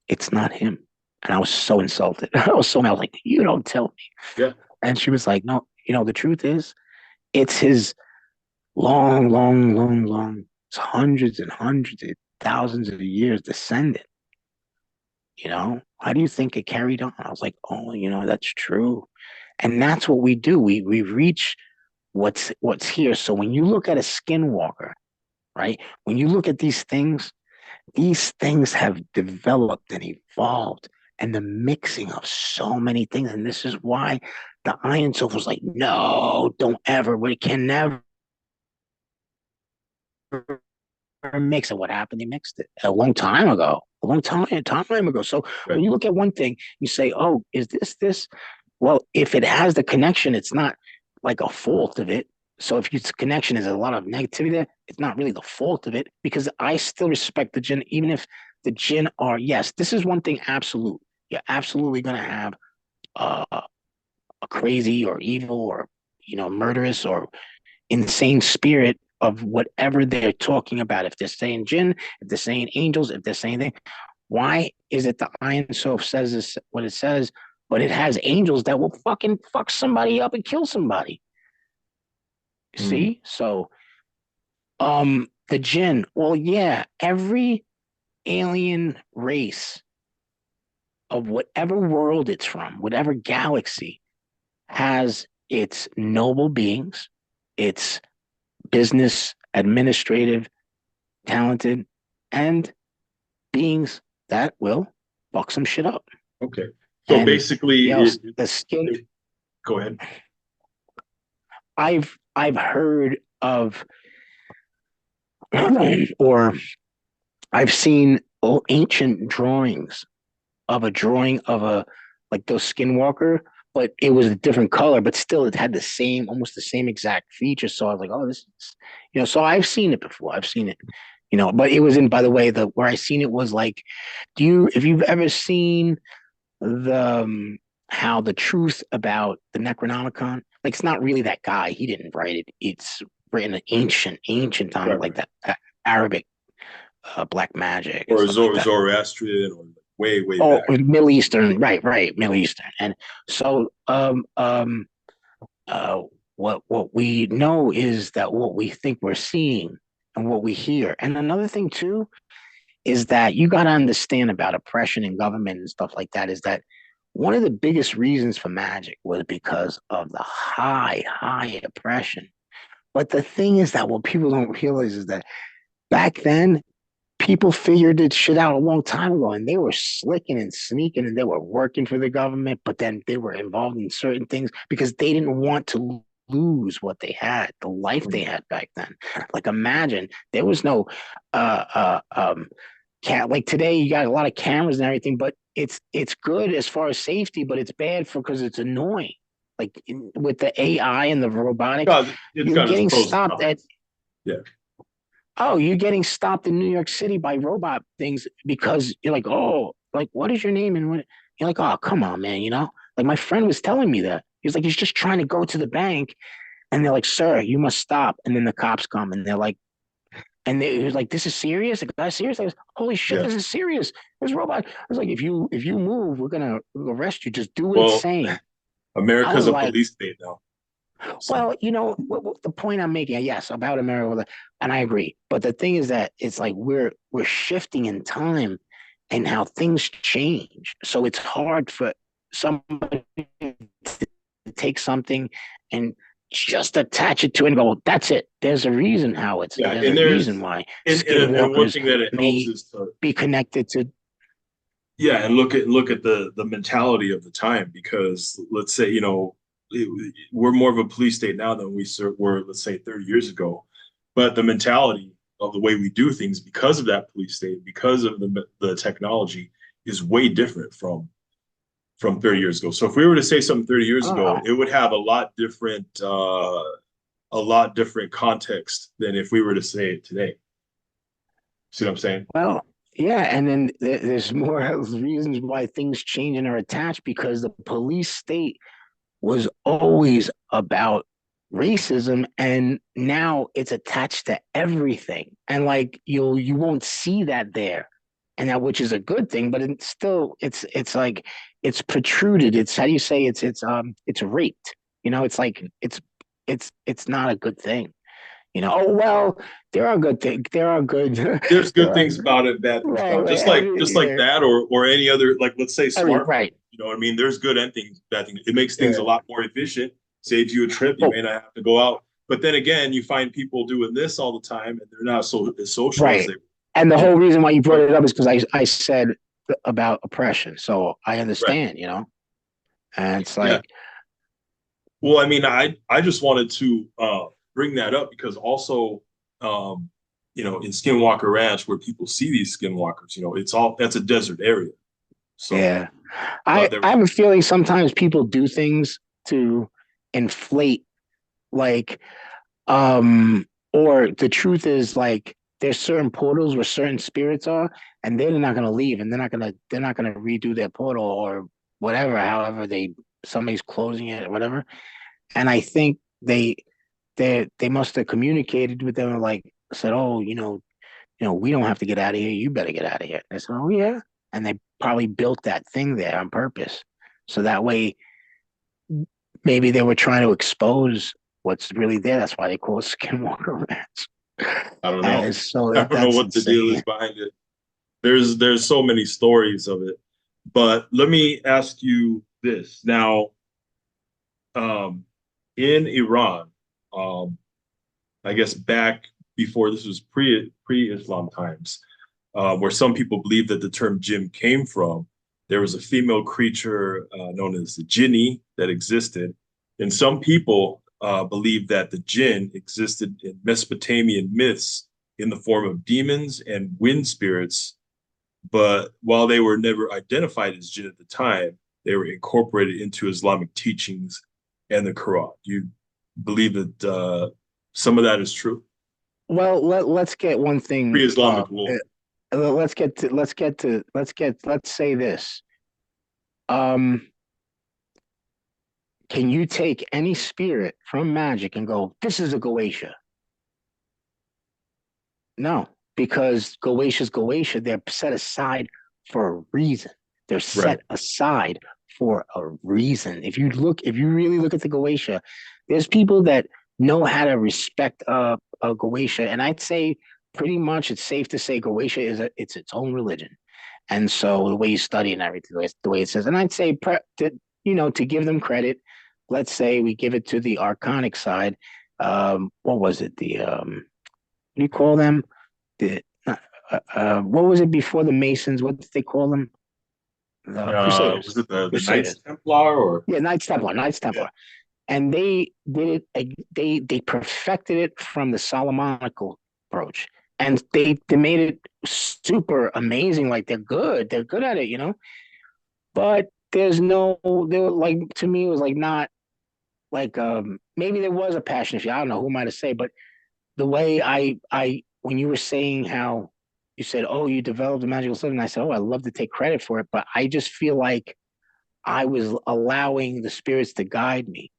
"It's not him." And I was so insulted. I was so mad. I was like, "You don't tell me." Yeah. And she was like, "No, the truth is, it's his long, long, long, long, it's hundreds and hundreds of thousands of years descendant. How do you think it carried on?" I was like, "Oh, that's true." And that's what we do. We reach what's here. So when you look at a skinwalker, right? When you look at these things have developed and evolved, and the mixing of so many things. And this is why the Iron Soph was like, "No, don't ever. We can never mix it." What happened? They mixed it a long time ago. A long time ago. So when you look at one thing, you say, "Oh, is this?" Well, if it has the connection, it's not like a fault of it. So if its connection is a lot of negativity there, it's not really the fault of it, because I still respect the Djinn, even if the Djinn are, yes, this is one thing absolute. You're absolutely going to have a crazy or evil or, murderous or insane spirit of whatever they're talking about. If they're saying Djinn, if they're saying angels, if they're saying that, why is it the Iron Soph says this, what it says, but it has angels that will fucking fuck somebody up and kill somebody? See? So, the Djinn, well, yeah, every alien race of whatever world it's from, whatever galaxy, has its noble beings, its business, administrative, talented, and beings that will fuck some shit up. Okay. So And, basically, the skin. Go ahead. I've heard of, or I've seen ancient drawings of like those skinwalker, but it was a different color, but still it had almost the same exact features. So I was like, "Oh, this is," so I've seen it before. I've seen it, but it was by the way, where I seen it was like, if you've ever seen how the truth about the Necronomicon, like, it's not really that guy. He didn't write it. It's written in ancient time, like that Arabic, black magic or like Zoroastrian, or way back. Middle Eastern, right, Middle Eastern. And so, what we know is that what we think we're seeing and what we hear. And another thing too is that you got to understand about oppression and government and stuff like that, is that one of the biggest reasons for Magick was because of the high oppression. But the thing is that what people don't realize is that back then, people figured this shit out a long time ago, and they were slicking and sneaking, and they were working for the government, but then they were involved in certain things because they didn't want to lose what they had, the life they had back then. Like, imagine there was no like today, you got a lot of cameras and everything, but it's good as far as safety, but it's bad because it's annoying. Like, with the AI and the robotics, you're getting stopped at. Yeah. Oh, you're getting stopped in New York City by robot things because you're like, "Oh, like, what is your name?" And what you're like, "Oh, come on, man." Like, my friend was telling me that. He was like, he's just trying to go to the bank, And they're like, sir, you must stop. And then the cops come and they're like, and they was like, this is serious. The guy's serious. I was, holy shit, Yeah. this is serious. This robot. I was like, if you move, we're gonna arrest you. Just do what it's Well, saying. I America's was a like, police state now. So, well, what the point I'm making, yes, about America, and I agree. But the thing is that it's like we're shifting in time and how things change. So it's hard for somebody to take something and just attach it to it and go, well, that's it. There's a reason how it's yeah, there's and a reason why and one skinwalkers thing that it helps may is to be connected to. yeah, and look at the mentality of the time because let's say we're more of a police state now than were, let's say, 30 years ago, but the mentality of the way we do things because of that police state, because of the technology, is way different from 30 years ago. So if we were to say something 30 years ago, Oh, it would have a lot different context than if we were to say it today. See what I'm saying? well, yeah, and then there's more reasons why things change and are attached because the police state was always about racism, and now it's attached to everything. And like you won't see that there, and that which is a good thing, but it's still it's like it's protruded. It's how do you say it's raped. It's like it's not a good thing. Oh well, there are good things. There are good. There's There good are things about it, bad things right, about it. right, Just like that, or any other, like let's say smartphone. right. You know what I mean? There's good and things, bad things. It makes things a Yeah. lot more efficient, saves you a trip. You Oh, may not have to go out. But then again, you find people doing this all the time, and they're not so as social as right. they. And the You know, whole reason why you brought it up is because I said about oppression, so I right? understand. And it's Yeah. like, Well, I mean, I just wanted to bring that up because also, um, in Skinwalker Ranch where people see these skinwalkers, that's a desert area. So, yeah, I there. I have a feeling sometimes people do things to inflate, like, or the truth is like there's certain portals where certain spirits are, and they're not gonna leave, and they're not gonna redo their portal or whatever, however somebody's closing it or whatever. And I think they must have communicated with them and like said, oh, we don't have to get out of here. You better get out of here. They said, oh yeah, and they probably built that thing there on purpose, so that way maybe they were trying to expose what's really there. That's why they call it Skinwalker Ranch. I don't know. So I don't know that's what the deal is insane. behind it. There's so many stories of it. But let me ask you this. Now, um, in Iran, um, I guess back before this was pre-Islam times, where some people believe that the term jinn came from, there was a female creature known as the Jinni that existed. And some people believe that the jinn existed in Mesopotamian myths in the form of demons and wind spirits. But while they were never identified as jinn at the time, they were incorporated into Islamic teachings and the Quran. Do you believe that some of that is true? Well, let's get one thing. Pre-Islamic world. Let's say this. Um, can you take any spirit from magic and go, this is a Goetia? No, because Goetia's Goetia, they're set aside for a reason. They're Right. set aside for a reason. If you really look at the Goetia, there's people that know how to respect a Goetia, and I'd say pretty much it's safe to say Goetia it's its own religion. And so the way you study and everything, the way it says, and I'd say to give them credit, let's say we give it to the archonic side. What was it? What do you call them? What was it before the Masons? What did they call them? The Was Crusaders. it the Knights Crusaders. Templar or Yeah, Knights Templar. Knights yeah, Templar. And they did it. They perfected it from the Solomonical approach, and they made it super amazing. Like they're good. They're good at it. But there's no. They were like to me. It was like not like maybe there was a passion. If you, I don't know who am I to say, but the way I when you were saying how you said, oh, you developed a magical system, and I said, oh, I love to take credit for it, but I just feel like I was allowing the spirits to guide me.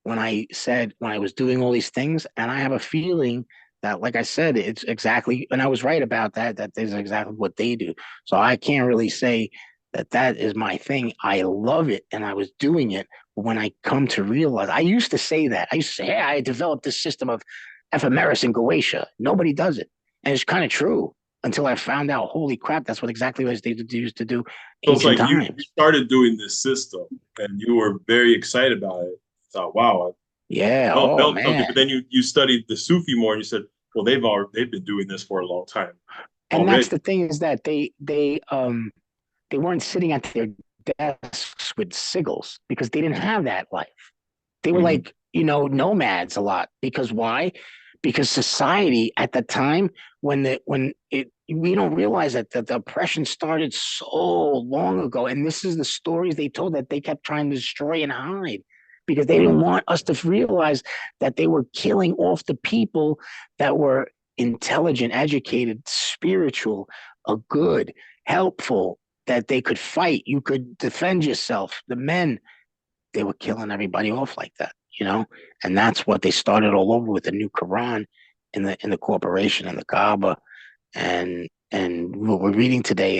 when I was doing all these things, and I have a feeling that, like I said, it's exactly, and I was right about that, that is exactly what they do. So I can't really say that that is my thing. I love it and I was doing it. But when I come to realize, I used to say that. I used to say, hey, I developed this system of ephemeris and Goetia. Nobody does it. And it's kind of true until I found out, holy crap, that's what exactly what they used to do So it's ancient like you times. started doing this system and you were very excited about it. Thought, wow, Yeah. I Oh built something. man. But then you studied the Sufi more and you said, well, they've been doing this for a long time And that's already. the thing, is that they weren't sitting at their desks with sigils because they didn't have that life. They were Mhm. like, nomads a lot. Because why? Because society at the time, when it we don't realize that the oppression started so long ago. And this is the stories they told, that they kept trying to destroy and hide, because they didn't want us to realize that they were killing off the people that were intelligent, educated, spiritual, good, helpful, that they could fight. You could defend yourself. The men, they were killing everybody off like that. And that's what they started all over with the new Quran in the corporation and the Kaaba. And what we're reading today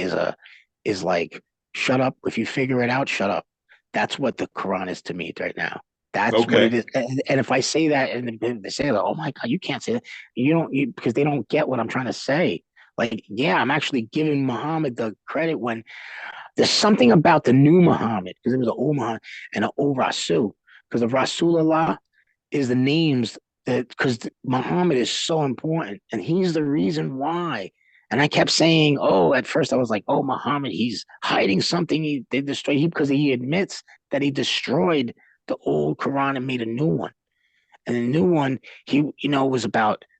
is like, shut up. If you figure it out, shut up. That's what the Quran is to me right now. That's what Okay. it is. And if I say that, and they say, oh my God, you can't say that. Because they don't get what I'm trying to say. Like, yeah, I'm actually giving Muhammad the credit when there's something about the new Muhammad, because it was an old Muhammad and an old Rasul. Because the Rasulullah is the names, that, because Muhammad is so important and he's the reason why. And I kept saying, oh, at first I was like, oh, Muhammad, he's hiding something. They destroyed, because he admits that he destroyed the old Quran and made a new one. And the new one, he, was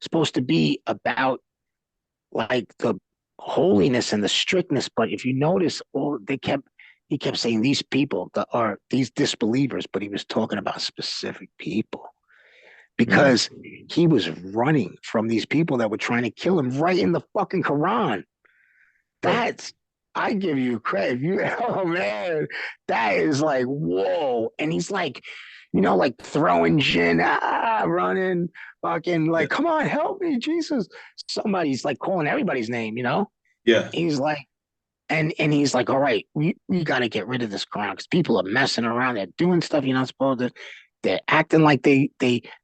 supposed to be about like the holiness and the strictness. But if you notice, he kept saying these people that are these disbelievers, but he was talking about specific people, Mhm. because he was running from these people that were trying to kill him right in the fucking Quran. Right. That's, I give you credit. Oh man, that is like, whoa. And he's like, like throwing Djinn, running, fucking Yeah. like, come on, help me, Jesus. Somebody's like calling everybody's name. Yeah. He's like, and he's like, all right, we got to get rid of this Quran, because people are messing around. They're doing stuff you're not supposed to. They're acting like they're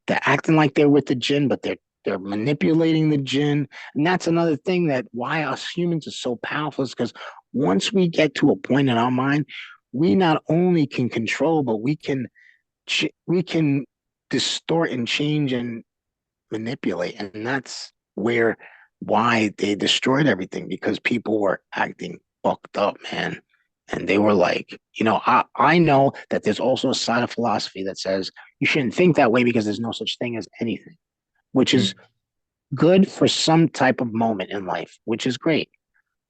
acting like they're with the Djinn, but they're manipulating the Djinn. And that's another thing, that why us humans are so powerful, is because once we get to a point in our mind, we not only can control, but we can distort and change and manipulate. And that's why they destroyed everything, because people were acting fucked up, man. And they were like, I know that there's also a side of philosophy that says you shouldn't think that way, because there's no such thing as anything, which is Mhm. good for some type of moment in life, which is great.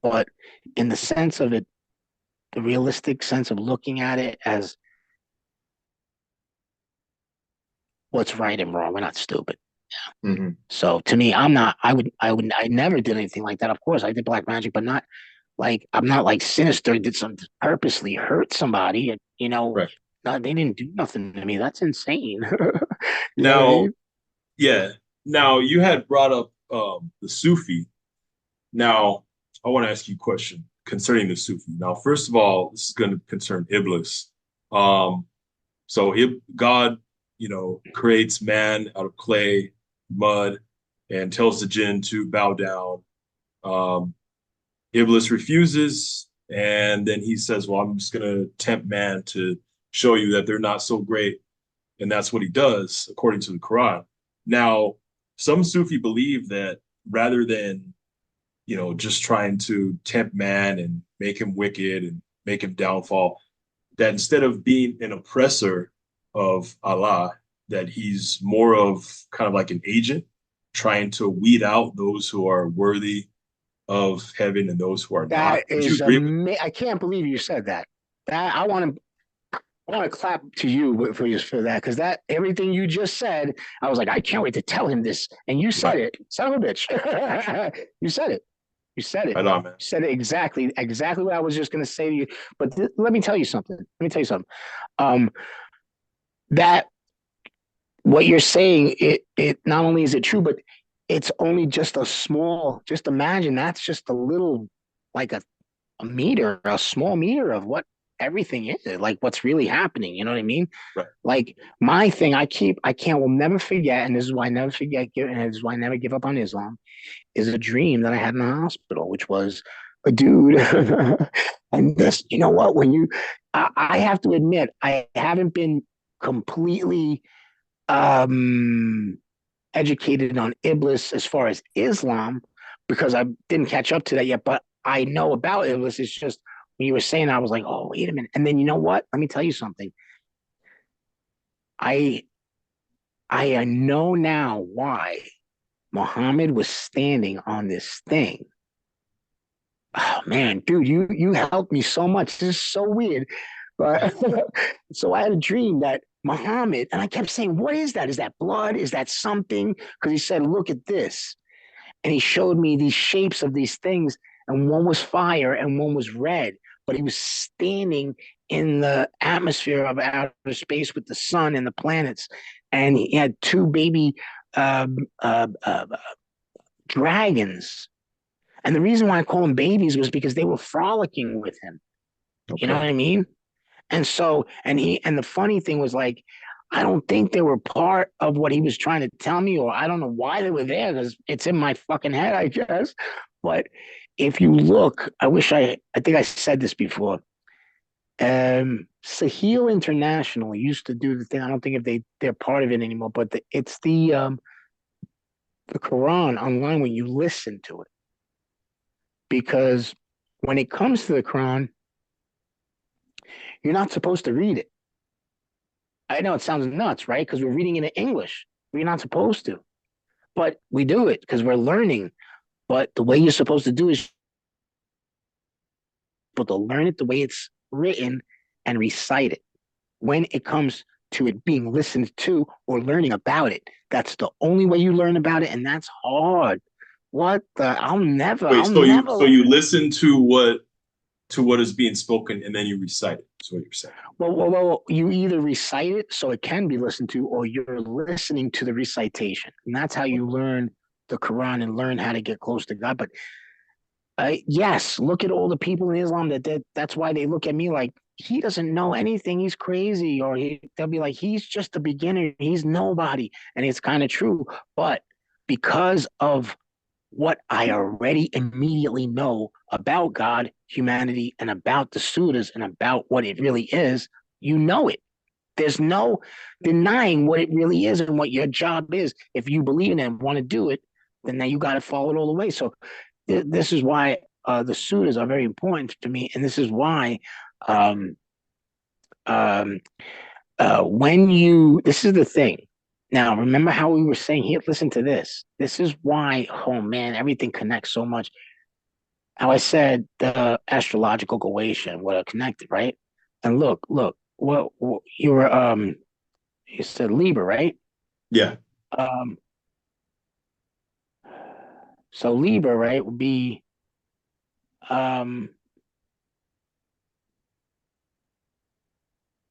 But in the sense of it, the realistic sense of looking at it as what's right and wrong, we're not stupid. Mhm. So to me, I'm not, I never did anything like that. Of course, I did black magic, but not like, I'm not like sinister, did something purposely hurt somebody. And, Right. no, they didn't do nothing to me. That's insane. You know what I Now, mean? yeah. Now you had brought up the Sufi. Now, I want to ask you a question concerning the Sufi. Now, first of all, this is going to concern Iblis. Um, God, creates man out of clay, mud, and tells the jinn to bow down. Um, Iblis refuses, and then he says, "Well, I'm just going to tempt man to show you that they're not so great." And that's what he does, according to the Quran. Now, some Sufi believe that rather than just trying to tempt man and make him wicked and make him downfall, that instead of being an oppressor of Allah, that he's more of kind of like an agent trying to weed out those who are worthy of heaven and those who are not. That Would you is agree with amazing. I can't believe you said that. That I want to clap to you for that, because that everything you just said, I was like, I can't wait to tell him this. And you that? said it, son of a bitch. You said it. You said it. Right on, man. You said it exactly what I was just going to say to you. But let me tell you something. Let me tell you something. Um, that what you're saying, it not only is it true, but it's only just a small, just imagine that's just a little, like a meter, a small meter of what everything is, like what's really happening. You know what I mean? Right. Like my thing, will never forget, and this is why I never forget, and this is why I never give up on Islam, is a dream that I had in the hospital, which was a dude. And this, you know what? I have to admit, I haven't been completely educated on Iblis as far as Islam because I didn't catch up to that yet, but I know about Iblis. It's just when you were saying, I was like, oh, wait a minute. And then you know what? Let me tell you something. I know now why Muhammad was standing on this thing. Oh man, dude, you helped me so much. This is so weird. But so I had a dream that Muhammad, and I kept saying, what is that? Is that blood? Is that something? Because he said, look at this. And he showed me these shapes of these things, and one was fire and one was red, but he was standing in the atmosphere of outer space with the sun and the planets. And he had two baby dragons. And the reason why I call them babies was because they were frolicking with him. Okay. You know what I mean? And so, and the funny thing was, like, I don't think they were part of what he was trying to tell me, or I don't know why they were there, because it's in my fucking head, I guess. But if you look, I think I said this before. Sahil International used to do the thing. I don't think if they're part of it anymore, but it's the Quran online when you listen to it. Because when it comes to the Quran, you're not supposed to read it. I know it sounds nuts, right? Because we're reading it in English. We're not supposed to. But we do it because we're learning. But the way you're supposed to do is to learn it the way it's written and recite it. When it comes to it being listened to or learning about it, that's the only way you learn about it, and that's hard. What the? I'll never. So you listen to what is being spoken and then you recite it. That's what you're saying. Well, you either recite it so it can be listened to, or you're listening to the recitation, and that's how you learn the Quran and learn how to get close to God. But yes, look at all the people in Islam that's why they look at me like he doesn't know anything. He's crazy, or they'll be like, he's just a beginner. He's nobody, and it's kind of true. But because of what I already immediately know about God, humanity, and about the Suttas and about what it really is, you know it. There's no denying what it really is and what your job is. If you believe in it and want to do it, then now you got to follow it all the way. So this is why the Suttas are very important to me, and this is why this is the thing. Now, remember how we were saying here, listen to this. This is why, oh man, everything connects so much. How I said the astrological Goetia what are connected, right? And look, well, you were you said Libra, right? Yeah. So Libra, right, would be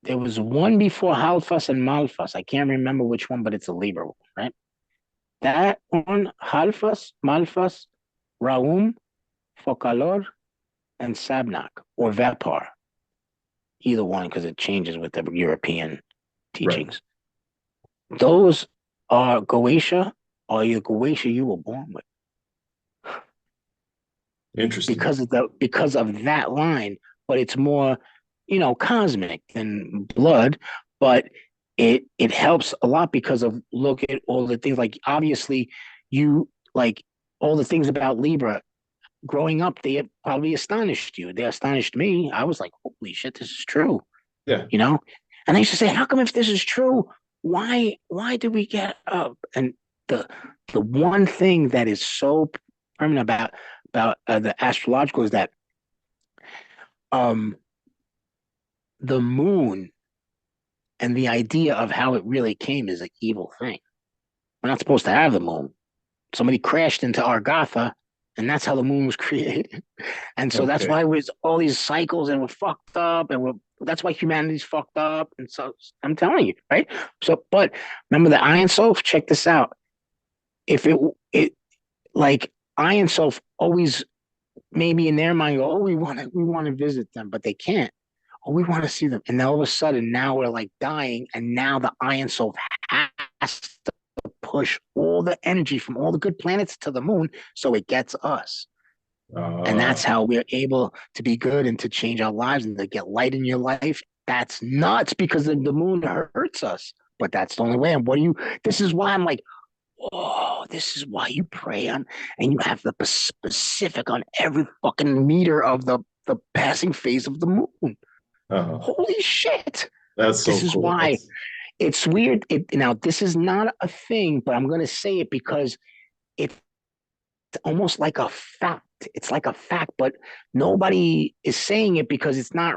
there was one before Halfas and Malfas. I can't remember which one, but it's a Libra one, right? That one, Halfas, Malfas, Raum, Focalor, and Sabnak, or Vapor. Either one, because it changes with the European teachings. Right. Those are Goetia, or the Goetia you were born with. Interesting. Because of that line, but it's more, cosmic than blood, but it helps a lot because of look at all the things, like obviously you like all the things about Libra growing up, they probably astonished you. They astonished me. I was like, holy shit, this is true. Yeah. And I used to say, how come if this is true, why did we get up? And the one thing that is so permanent about the astrological is that the moon and the idea of how it really came is an evil thing. We're not supposed to have the moon. Somebody crashed into Argatha, and that's how the moon was created. And so that's why there's all these cycles, and we're fucked up, and That's why humanity's fucked up. And so I'm telling you, right? So, but remember the Iron Soph? Check this out. If it like Iron Soph always maybe in their mind go, oh, we want to visit them, but they can't. Oh, we want to see them. And then all of a sudden now we're like dying, and now the Iron Soph has to push all the energy from all the good planets to the moon so it gets us. And that's how we're able to be good and to change our lives and to get light in your life. That's nuts because the moon hurts us, but that's the only way. And this is why I'm like, oh, this is why you pray on and you have the specific on every fucking meter of the passing phase of the moon. Holy shit. That's so this is cool. why it's weird. Now, this is not a thing, but I'm going to say it because it's almost like a fact. It's like a fact, but nobody is saying it because it's not.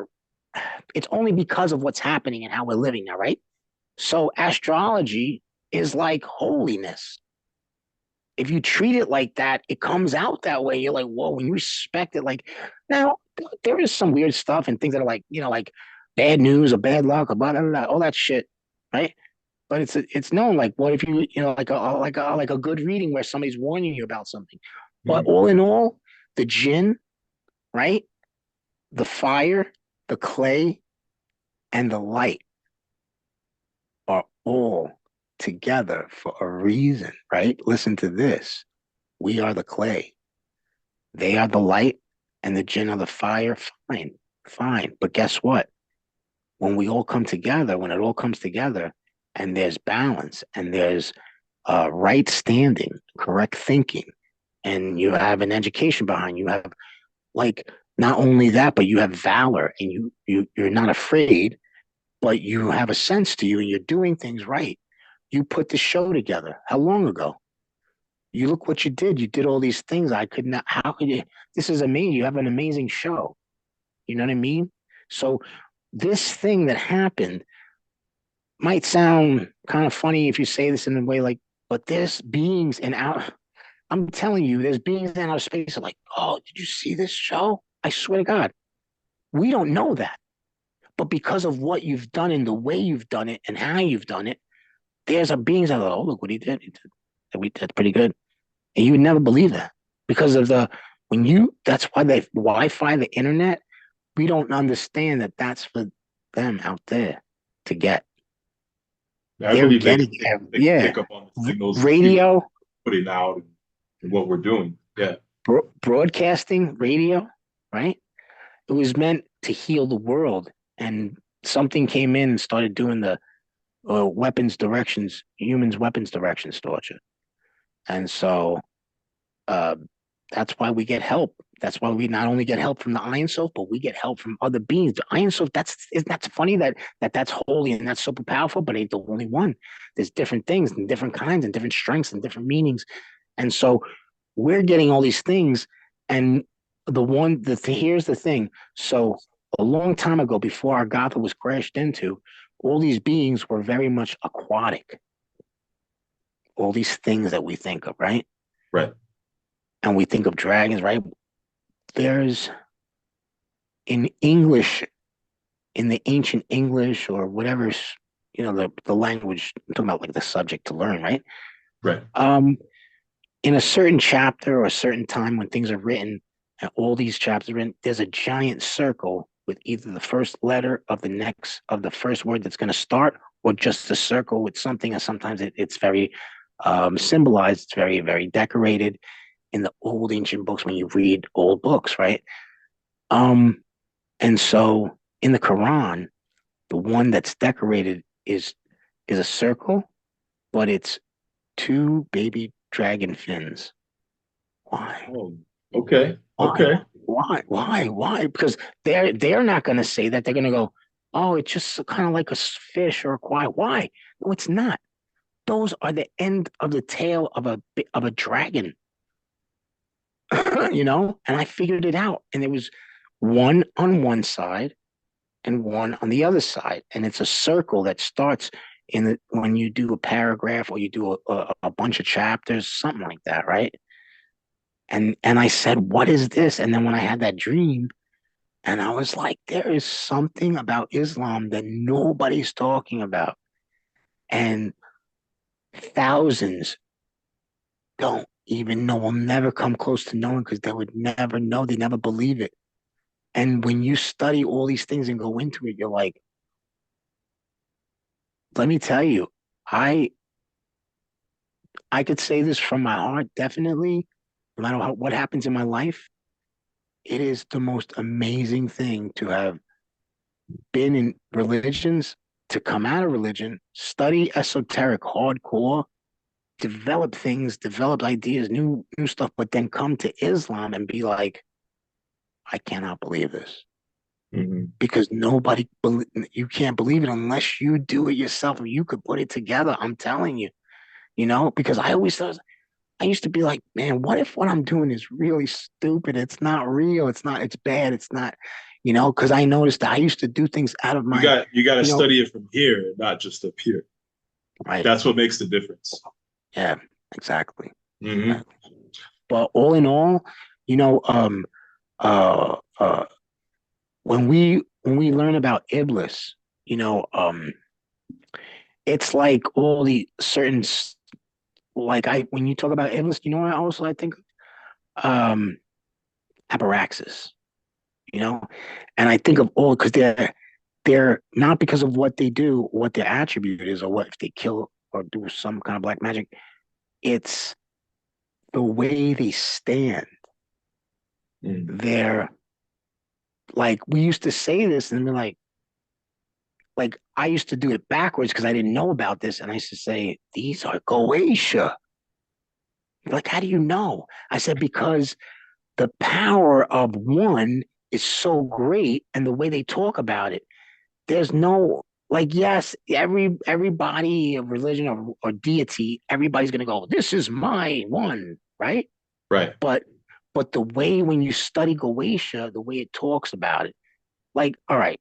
It's only because of what's happening and how we're living now, right? So astrology is like holiness. If you treat it like that, it comes out that way. You're like, whoa, when you respect it, like now there is some weird stuff and things that are like, like bad news or bad luck or blah, blah, blah, all that shit, right? But it's known like what if you like a good reading where somebody's warning you about something. But all in all, the Djinn, right? The fire, the clay, and the light are all together for a reason, right? Listen to this. We are the clay. They are the light, and the Djinn are the fire. Fine, fine. But guess what? When we all come together, when it all comes together, and there's balance, and there's right standing, correct thinking, and you have an education behind you, have like not only that, but you have valor, and you're not afraid, but you have a sense to you, and you're doing things right. You put the show together. How long ago? You look what you did. You did all these things. I could not. How could you? This is amazing. You have an amazing show. You know what I mean? So this thing that happened might sound kind of funny if you say this in a way like, but there's beings in our. I'm telling you, there's beings in our space that are like, oh, did you see this show? I swear to God, we don't know that. But because of what you've done and the way you've done it and how you've done it, there's a beings that are like, oh, look what he did. That's pretty good. And you would never believe that because of that's why the Wi-Fi, the internet, we don't understand that that's for them out there to get. I believe they pick up on the signals radio, putting out and what we're doing. Yeah. Broadcasting, radio, right? It was meant to heal the world. And something came in and started doing the humans' weapons directions torture. And so that's why we get help. That's why we not only get help from the Iron Soph, but we get help from other beings. The Iron Soph, that's funny that's holy and that's super powerful, but ain't the only one. There's different things and different kinds and different strengths and different meanings. And so we're getting all these things. And here's the thing. So a long time ago, before our Gotham was crashed into, all these beings were very much aquatic. All these things that we think of, right? Right. And we think of dragons, right? There's in English, in the ancient English or whatever, the language, I'm talking about like the subject to learn, right? Right. In a certain chapter or a certain time when things are written, and all these chapters are written, there's a giant circle with either the first letter of the first word that's going to start, or just a circle with something. And sometimes it's very symbolized. It's very, very decorated in the old ancient books when you read old books, right? And so in the Quran, the one that's decorated is a circle, but it's 2 baby dragon fins. Why? Oh, okay. Okay. Why? Because they're not going to say that. They're going to go, oh, it's just kind of like a fish or a kwai. Why? No, it's not. Those are the end of the tail of a dragon. And I figured it out. And there was one on one side and one on the other side. And it's a circle that starts when you do a paragraph or you do a bunch of chapters, something like that, right? And I said, what is this? And then when I had that dream, And I was like, there is something about Islam that nobody's talking about. And thousands don't even know, will never come close to knowing because they would never know. They never believe it. And when you study all these things and go into it, you're like, let me tell you, I I could say this from my heart, definitely. No matter what happens in my life, it is the most amazing thing to have been in religions, to come out of religion, study esoteric hardcore, develop things, develop ideas, new stuff, but then come to Islam and be like, I cannot believe this. Mm-hmm. Because you can't believe it unless you do it yourself. If you could put it together, I'm telling you, because I always thought, I used to be like, man, what if what I'm doing is really stupid? It's not real. It's bad. It's not, because I noticed that I used to do things out of You got to you know, study it from here and not just up here. right. That's what makes the difference. Yeah, exactly. Mm-hmm. But all in all, you know, uh, uh, when we learn about Iblis, it's like all the certain, like when you talk about Iblis, I think Abraxas, and I think of all because they're not because of what they do, what their attribute is, or what if they kill or do some kind of black magic. It's the way they stand. They're like, we used to say this and be like I used to do it backwards because I didn't know about this, and I used to say these are Goetia. Like, how do you know? I said because the power of one is so great, and the way they talk about it, there's no, like, yes, everybody of religion or deity, everybody's gonna go, this is my one, right? Right. But the way when you study Goetia, the way it talks about it, like, all right,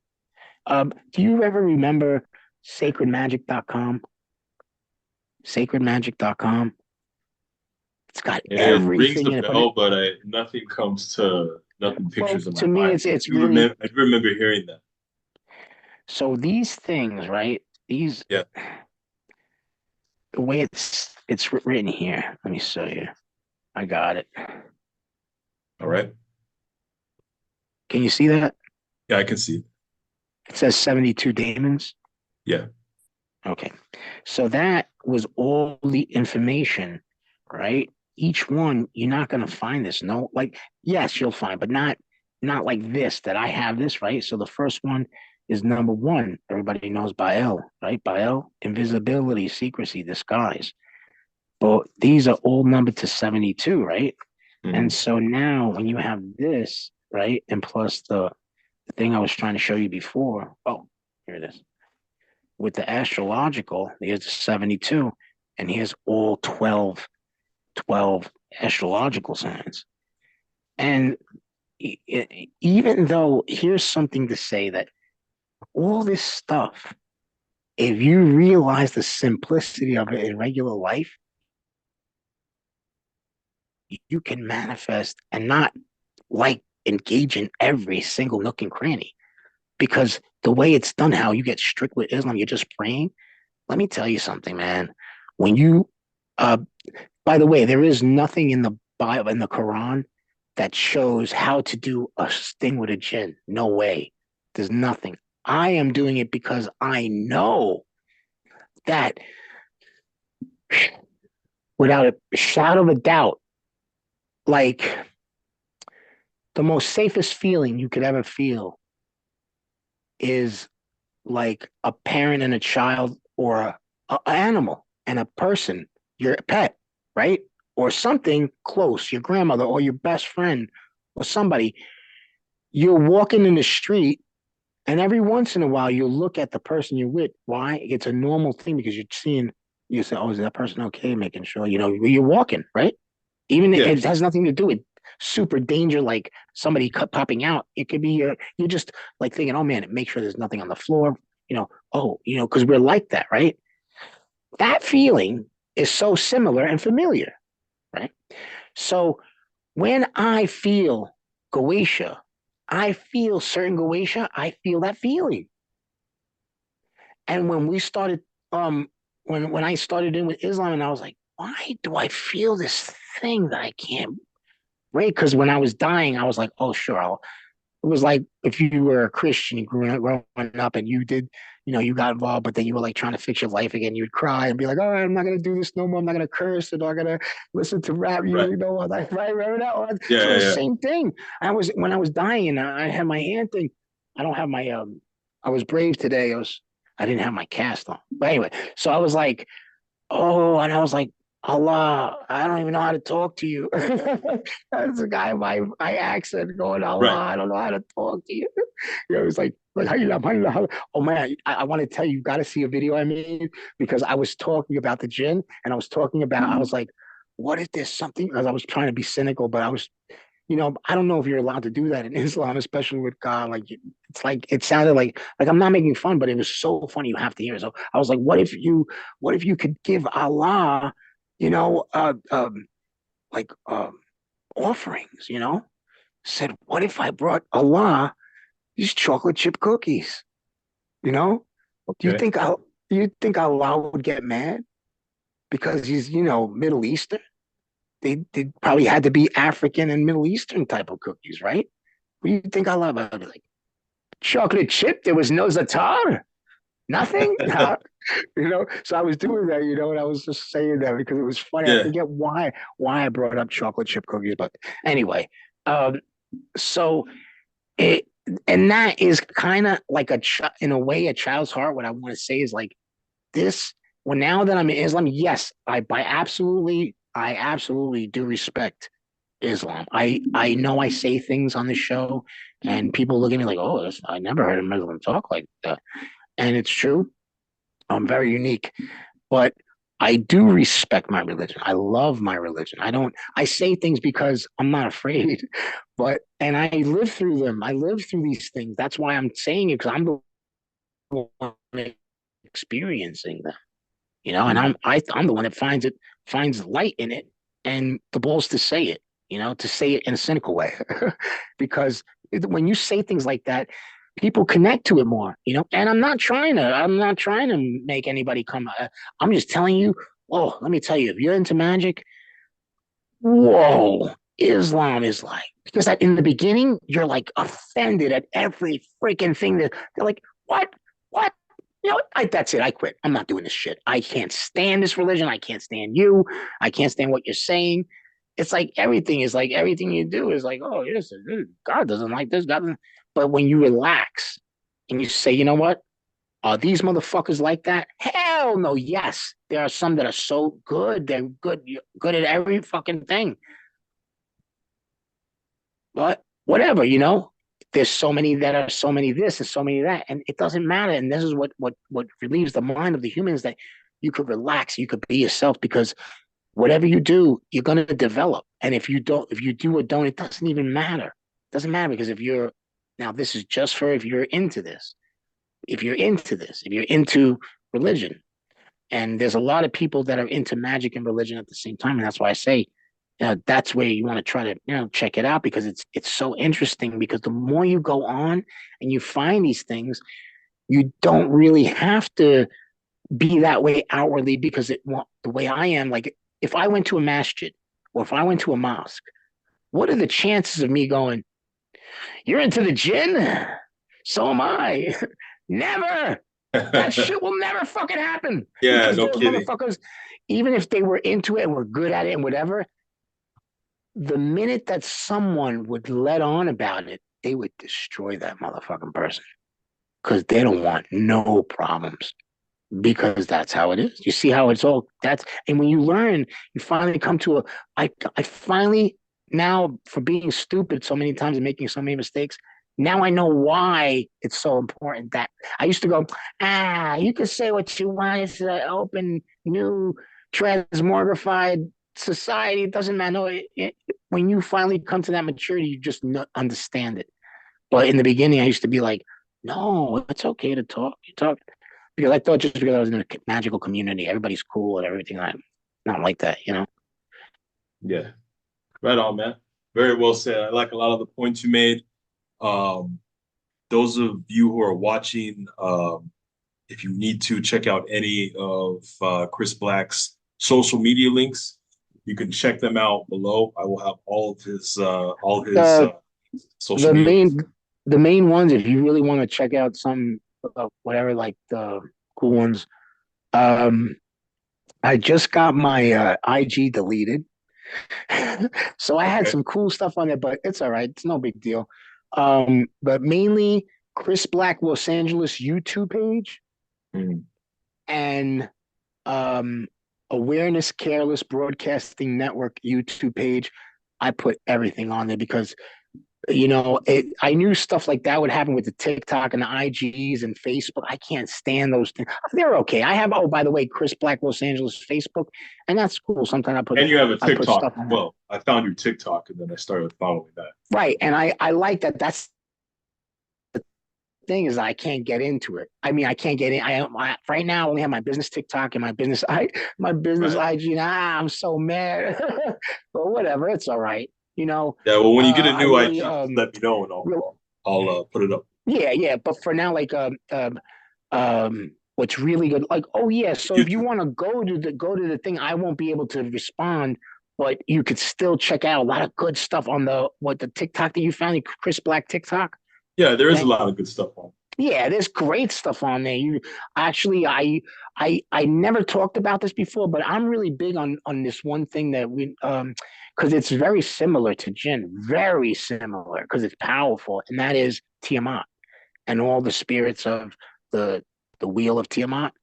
do you ever remember sacredmagic.com? Sacredmagic.com. It's got It rings everything the in it, bell, but nothing pictures in my to me, mind. it's really, I do remember hearing that. so these things, right? Yeah. The way it's written here. Let me show you. I got it. All right. Can you see that? Yeah, I can see. It says 72 daemons. Yeah. Okay. So that was all the information, right? Each one, you're not going to find this. No, like, yes, you'll find, but not like this, that I have this, right? So the first one is number one. Everybody knows Baal, right? Baal, invisibility, secrecy, disguise. But these are all numbered to 72, right? Mm-hmm. And so now when you have this, right? And plus the thing I was trying to show you before. Oh, here it is. With the astrological, here's the 72, and here's all 12 astrological signs. And even though, here's something to say that all this stuff, if you realize the simplicity of it in regular life, you can manifest and not like engage in every single nook and cranny. Because the way it's done, how you get strict with Islam, you're just praying. Let me tell you something, man. When you, by the way, there is nothing in the Bible, in the Quran, that shows how to do a thing with a jinn. No way. There's nothing. I am doing it because I know that without a shadow of a doubt, like the most safest feeling you could ever feel is like a parent and a child, or a animal and a person, your pet, right? Or something close, your grandmother or your best friend or somebody. You're walking in the street, and every once in a while you'll look at the person you're with. Why? It's a normal thing because you're seeing, you say, oh, is that person okay? Making sure, you're walking, right? Even if it has nothing to do with super danger, like somebody popping out. It could be you're just like thinking, oh man, make sure there's nothing on the floor. Because we're like that, right? That feeling is so similar and familiar, right? So when I feel Goetia, I feel certain Goetia, I feel that feeling. And when we started, when I started in with Islam, and I was like, why do I feel this thing that I can't break? Because when I was dying, I was like, oh, sure, it was like if you were a Christian growing up and you did, you got involved, but then you were like trying to fix your life again. You'd cry and be like, all right, I'm not going to do this no more. I'm not going to curse and I'm going to listen to rap Right. music. Like, right, remember that one? Yeah, So yeah, the yeah. same thing. When I was dying and I had my hand thing, I don't have my, I was brave today. I didn't have my cast on. But anyway, so I was like, oh, and I was like, Allah, I don't even know how to talk to you. That's the guy my accent going, Allah, Right. I don't know how to talk to you. It was like, how you love, how you love. Oh man, I want to tell you, you got to see a video I made because I was talking about the Djinn and I was talking about, I was like, what if there's something? Because I was trying to be cynical, but I was, I don't know if you're allowed to do that in Islam, especially with God. Like it's like it sounded like I'm not making fun, but it was so funny. You have to hear. So I was like, what if you could give Allah, you know, uh, um, like offerings? Said, what if I brought Allah these chocolate chip cookies? You know, do you Okay. think Allah would get mad because he's Middle Eastern? They probably had to be African and Middle Eastern type of cookies, right? What do you think Allah about it? Like chocolate chip? There was no zatar, nothing. So I was doing that, and I was just saying that because it was funny. I Yeah. forget why I brought up chocolate chip cookies, but anyway, um, so it and that is kind of like in a way a child's heart. What I want to say is like this. Well, now that I'm in Islam, yes, I absolutely do respect Islam. I know I say things on the show, and people look at me like, "Oh, I never heard a Muslim talk like that," and it's true. I'm very unique, but I do respect my religion. I love my religion. I don't. I say things because I'm not afraid, and I live through them. I live through these things. That's why I'm saying it because I'm the one experiencing them. And Mhm. I'm the one that finds light in it and the balls to say it, to say it in a cynical way. Because when you say things like that, people connect to it more, and I'm not trying to make anybody come. I'm just telling you, whoa, let me tell you, if you're into magic, whoa, Islam is like, because in the beginning, you're like offended at every freaking thing that they're like, what? What? That's it. I quit. I'm not doing this shit. I can't stand this religion. I can't stand you. I can't stand what you're saying. It's like everything is like everything you do is like, oh, yes, God doesn't like this. God doesn't. But when you relax and you say, you know what? Are these motherfuckers like that? Hell no. Yes, there are some that are so good. They're good at every fucking thing. But whatever, there's so many that are so many this and so many that, and it doesn't matter. And this is what relieves the mind of the humans that you could relax, you could be yourself because whatever you do, you're gonna develop. And if you do or don't, it doesn't even matter. It doesn't matter because this is just for if you're into this. If you're into religion, and there's a lot of people that are into magic and religion at the same time, and that's why I say that's where you want to try to check it out because it's so interesting because the more you go on and you find these things, you don't really have to be that way outwardly because the way I am, like if I went to a masjid or if I went to a mosque, what are the chances of me going, you're into the Djinn? So am I. Never. That shit will never fucking happen Yeah, because no those kidding. motherfuckers, even if they were into it and were good at it and whatever, the minute that someone would let on about it, they would destroy that motherfucking person because they don't want no problems because that's how it is. You see how it's all and when you learn, you finally come to I finally now for being stupid so many times and making so many mistakes. Now I know why it's so important that I used to go, you can say what you want. It's an open, new, transmogrified society. It doesn't matter. No, when you finally come to that maturity, you just understand it. But in the beginning, I used to be like, no, it's okay to talk. You talk because I thought just because I was in a magical community, everybody's cool and everything. I'm not like that. Yeah. Right on, man. Very well said. I like a lot of the points you made. Those of you who are watching, if you need to check out any of Cris Blakk's social media links, you can check them out below. I will have all of his social the media links. main ones, if you really want to check out some whatever, like the cool ones. I just got my IG deleted. So I had Okay. some cool stuff on there, but it's all right. It's no big deal. But mainly Cris Blakk Los Angeles YouTube page and Awareness Careless Broadcasting Network YouTube page. I put everything on there because I knew stuff like that would happen with the TikTok and the IGs and Facebook. I can't stand those things. They're okay. I have, oh, by the way, Cris Blakk Los Angeles Facebook, and that's cool. Sometimes And you have a I put TikTok stuff as on well. I found your TikTok and then I started following that. right, and I like that. That's the thing, is I can't get into it. I mean, I can't get in. I right now I only have my business TikTok and my business IG. And I'm so mad, but whatever, it's all right. Yeah, well, when you get a I new really IG, just let me know and I'll put it up. yeah. But for now, like what's really good, like, oh yeah, so if you want to go to the thing, I won't be able to respond, but you could still check out a lot of good stuff on the TikTok that you found, the Cris Blakk TikTok. Yeah, there is a lot of good stuff on. Yeah, there's great stuff on there. You actually, I never talked about this before, but I'm really big on this one thing that we because it's very similar to Djinn, very similar because it's powerful, and that is Tiamat and all the spirits of the wheel of Tiamat.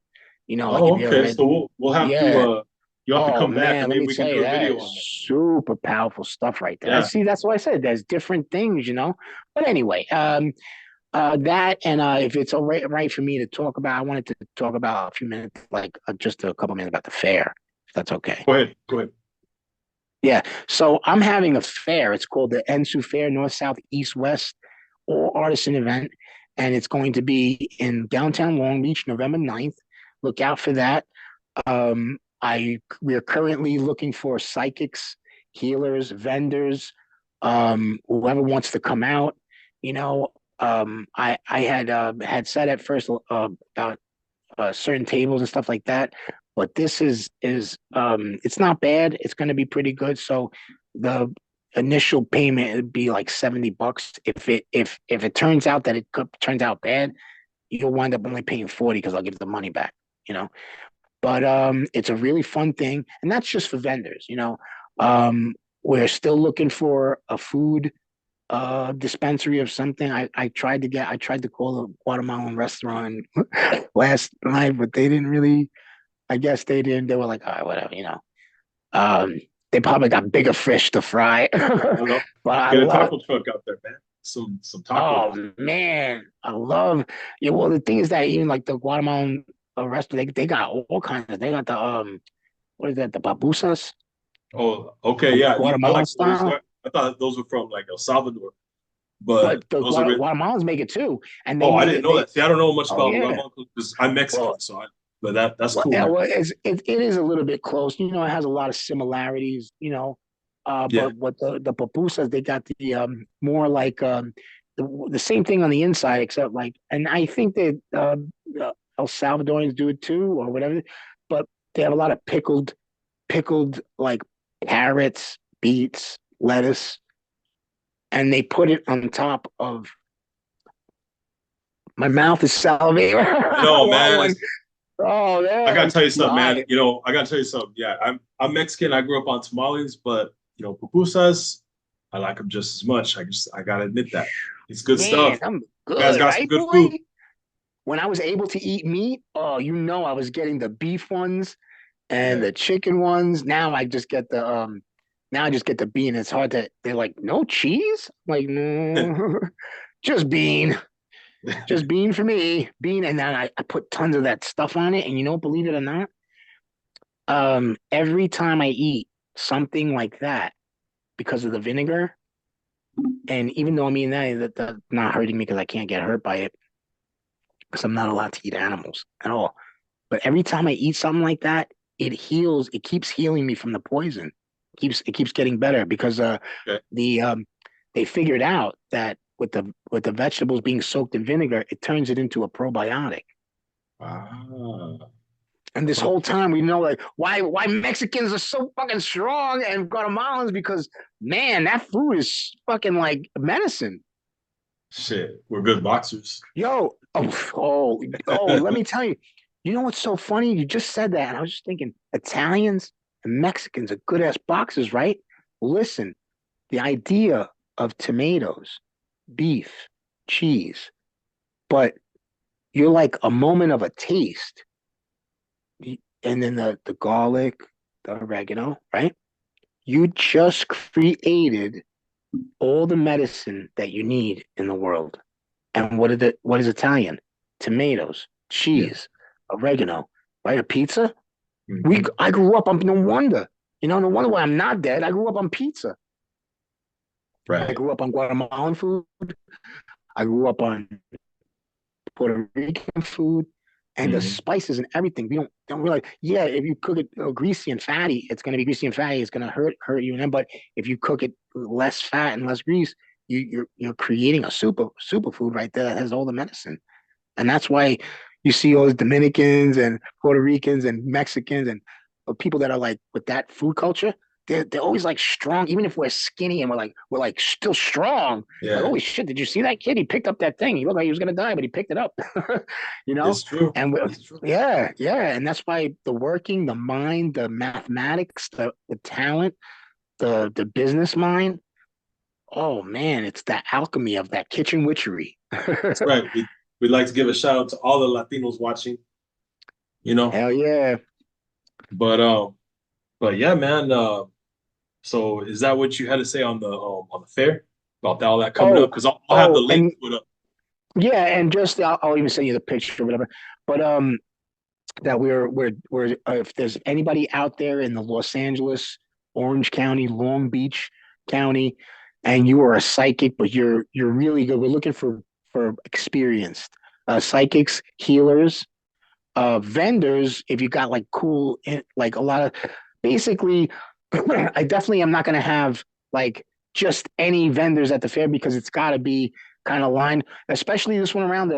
Like Oh, if you ever okay. read, So we'll have yeah. to you have to come back Man, and let maybe me we can tell you, do a that video is on that. super powerful stuff right there. Yeah. See, that's why I said there's different things. But anyway, that, and if it's all right for me to talk about, I wanted to talk about a few minutes, like just a couple minutes about the fair, if that's okay. Go ahead. Go ahead. Yeah. So I'm having a fair. It's called the Ensu Fair, North, South, East, West, all artisan event. And it's going to be in downtown Long Beach, November 9th. Look out for that. We're currently looking for psychics, healers, vendors, whoever wants to come out. I had said at first about certain tables and stuff like that, but this is it's not bad. It's going to be pretty good. So the initial payment would be like $70. If it turns out that turns out bad, you'll wind up only paying 40 because I'll give the money back. But it's a really fun thing, and that's just for vendors. We're still looking for a food dispensary of something. I tried to call a Guatemalan restaurant last night, but they didn't really. I guess they didn't. They were like, all right, whatever. They probably got bigger fish to fry. But I Get a love. taco truck out there, man. Some tacos. Oh man, I love. Yeah, well, the thing is that even like the Guatemalan restaurant, they got all kinds of. They got the what is that? The babusas. Oh, okay, yeah. I Guatemalan like those. style. I thought those were from like El Salvador, but But the those are. Guatemalans make it too, and they Oh, I make didn't it. know that. See, I don't know much Oh about yeah. Guatemala because I'm Mexican, Well, but that's well, cool, yeah, man. well, it is a little bit close. It has a lot of similarities. Yeah, But what the pupusas, they got the more like the same thing on the inside, except like, and I think that El Salvadorians do it too, or whatever. But they have a lot of pickled like carrots, beets, lettuce, and they put it on top of. My mouth is salivating. I know, man. Oh I gotta man, tell you something, no, man. I gotta tell you something. Yeah, I'm Mexican. I grew up on tamales, but pupusas, I like them just as much. I gotta admit that it's good man, stuff. I'm You guys good, got some right, good boy? food. When I was able to eat meat, oh, I was getting the beef ones and Yeah. the chicken ones. Now I just get the bean. It's hard to. They're like, no cheese. I'm like, no, just bean. Just bean for me. Bean, and then I put tons of that stuff on it. And believe it or not, every time I eat something like that, because of the vinegar, and even though I'm eating that's not hurting me because I can't get hurt by it, because I'm not allowed to eat animals at all. But every time I eat something like that, it heals. It keeps healing me from the poison. It keeps getting better because Okay. they figured out that with the vegetables being soaked in vinegar, it turns it into a probiotic. Ah. And this whole time we know like why Mexicans are so fucking strong and Guatemalans, because man, that food is fucking like medicine. Shit, we're good boxers. Yo, let me tell you, you know what's so funny? You just said that, and I was just thinking, Italians and Mexicans are good ass boxers, right? Listen, the idea of tomatoes, beef, cheese, but you're like a moment of a taste, and then the garlic, the oregano, right? You just created all the medicine that you need in the world. And what is Italian? Tomatoes, cheese, oregano, right? A pizza. Mhm. I grew up on, no wonder, no wonder why I'm not dead. I grew up on pizza. I Right. grew up on Guatemalan food. I grew up on Puerto Rican food, and the Mhm. spices and everything. We don't realize. Yeah, if you cook it greasy and fatty, it's going to be greasy and fatty. It's going to hurt you. But if you cook it less fat and less grease, you're creating a super food right there that has all the medicine. And that's why you see all the Dominicans and Puerto Ricans and Mexicans and people that are like with that food culture. They're always like strong, even if we're skinny and we're like still strong. Like, Yeah, holy shit, did you see that kid? He picked up that thing. He looked like he was gonna die, but he picked it up. you know? it's true. And It's true. yeah. And that's why the working, the mind, the mathematics, the talent, the business mind. Oh man, it's the alchemy of that kitchen witchery. That's right. We'd like to give a shout out to all the Latinos watching, you know. Hell yeah. But yeah, man. So is that what you had to say on the fair about all that coming up? Oh, Because I'll have the link and put up. yeah, and just I'll even send you the picture or whatever. But that we're if there's anybody out there in the Los Angeles, Orange County, Long Beach County, and you are a psychic, but you're really good. We're looking for experienced psychics, healers, vendors. If you got like cool, like a lot of, basically, I definitely am not going to have like just any vendors at the fair, because it's got to be kind of lined. Especially this one around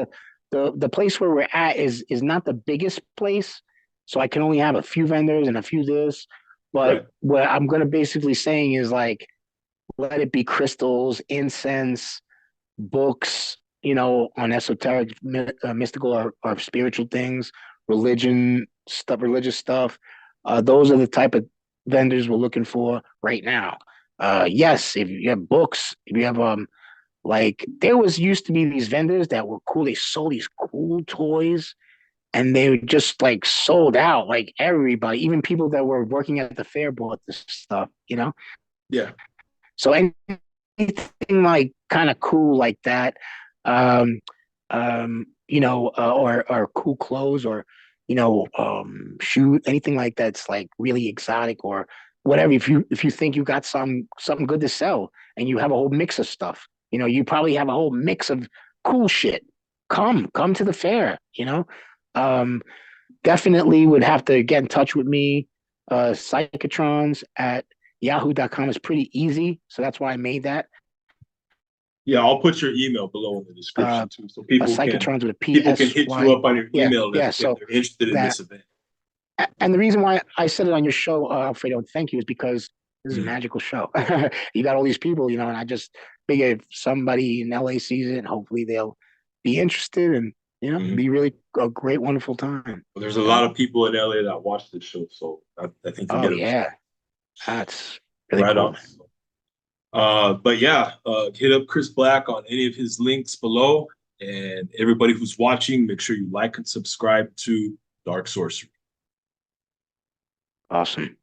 the place where we're at is not the biggest place, so I can only have a few vendors and a few this. But Right. what I'm going to basically saying is like, let it be crystals, incense, books, on esoteric, mystical, or spiritual things, religious stuff. Those are the type of vendors we're looking for right now. Yes, if you have books, if you have like there was used to be these vendors that were cool. They sold these cool toys, and they were just like sold out. Like everybody, even people that were working at the fair bought this stuff. Yeah. So anything like kind of cool like that, um, or cool clothes, or shoe, anything like that's like really exotic or whatever. If you think you got something good to sell, and you have a whole mix of stuff, you probably have a whole mix of cool shit. Come to the fair. Um, Definitely would have to get in touch with me. Psychotrons at yahoo.com is pretty easy, so that's why I made that. Yeah, I'll put your email below in the Uh, description too, so Psychotrons with a people can hit you PSY. up on your Yeah, email yeah. if So they're interested in that, this event. and the reason why I said it on your show, Alfredo, thank you, is because this is a Mhm. magical show. You got all these people, and I just figure if somebody in LA sees it, hopefully they'll be interested, and Mhm. be really a great, wonderful time. Well, there's a lot of people in LA that watch this show, so I think you'll Oh get a yeah, response. that's really Right cool. on. But yeah, hit up Cris Blakk on any of his links below. And everybody who's watching, make sure you like and subscribe to Dark Sorcery. Awesome.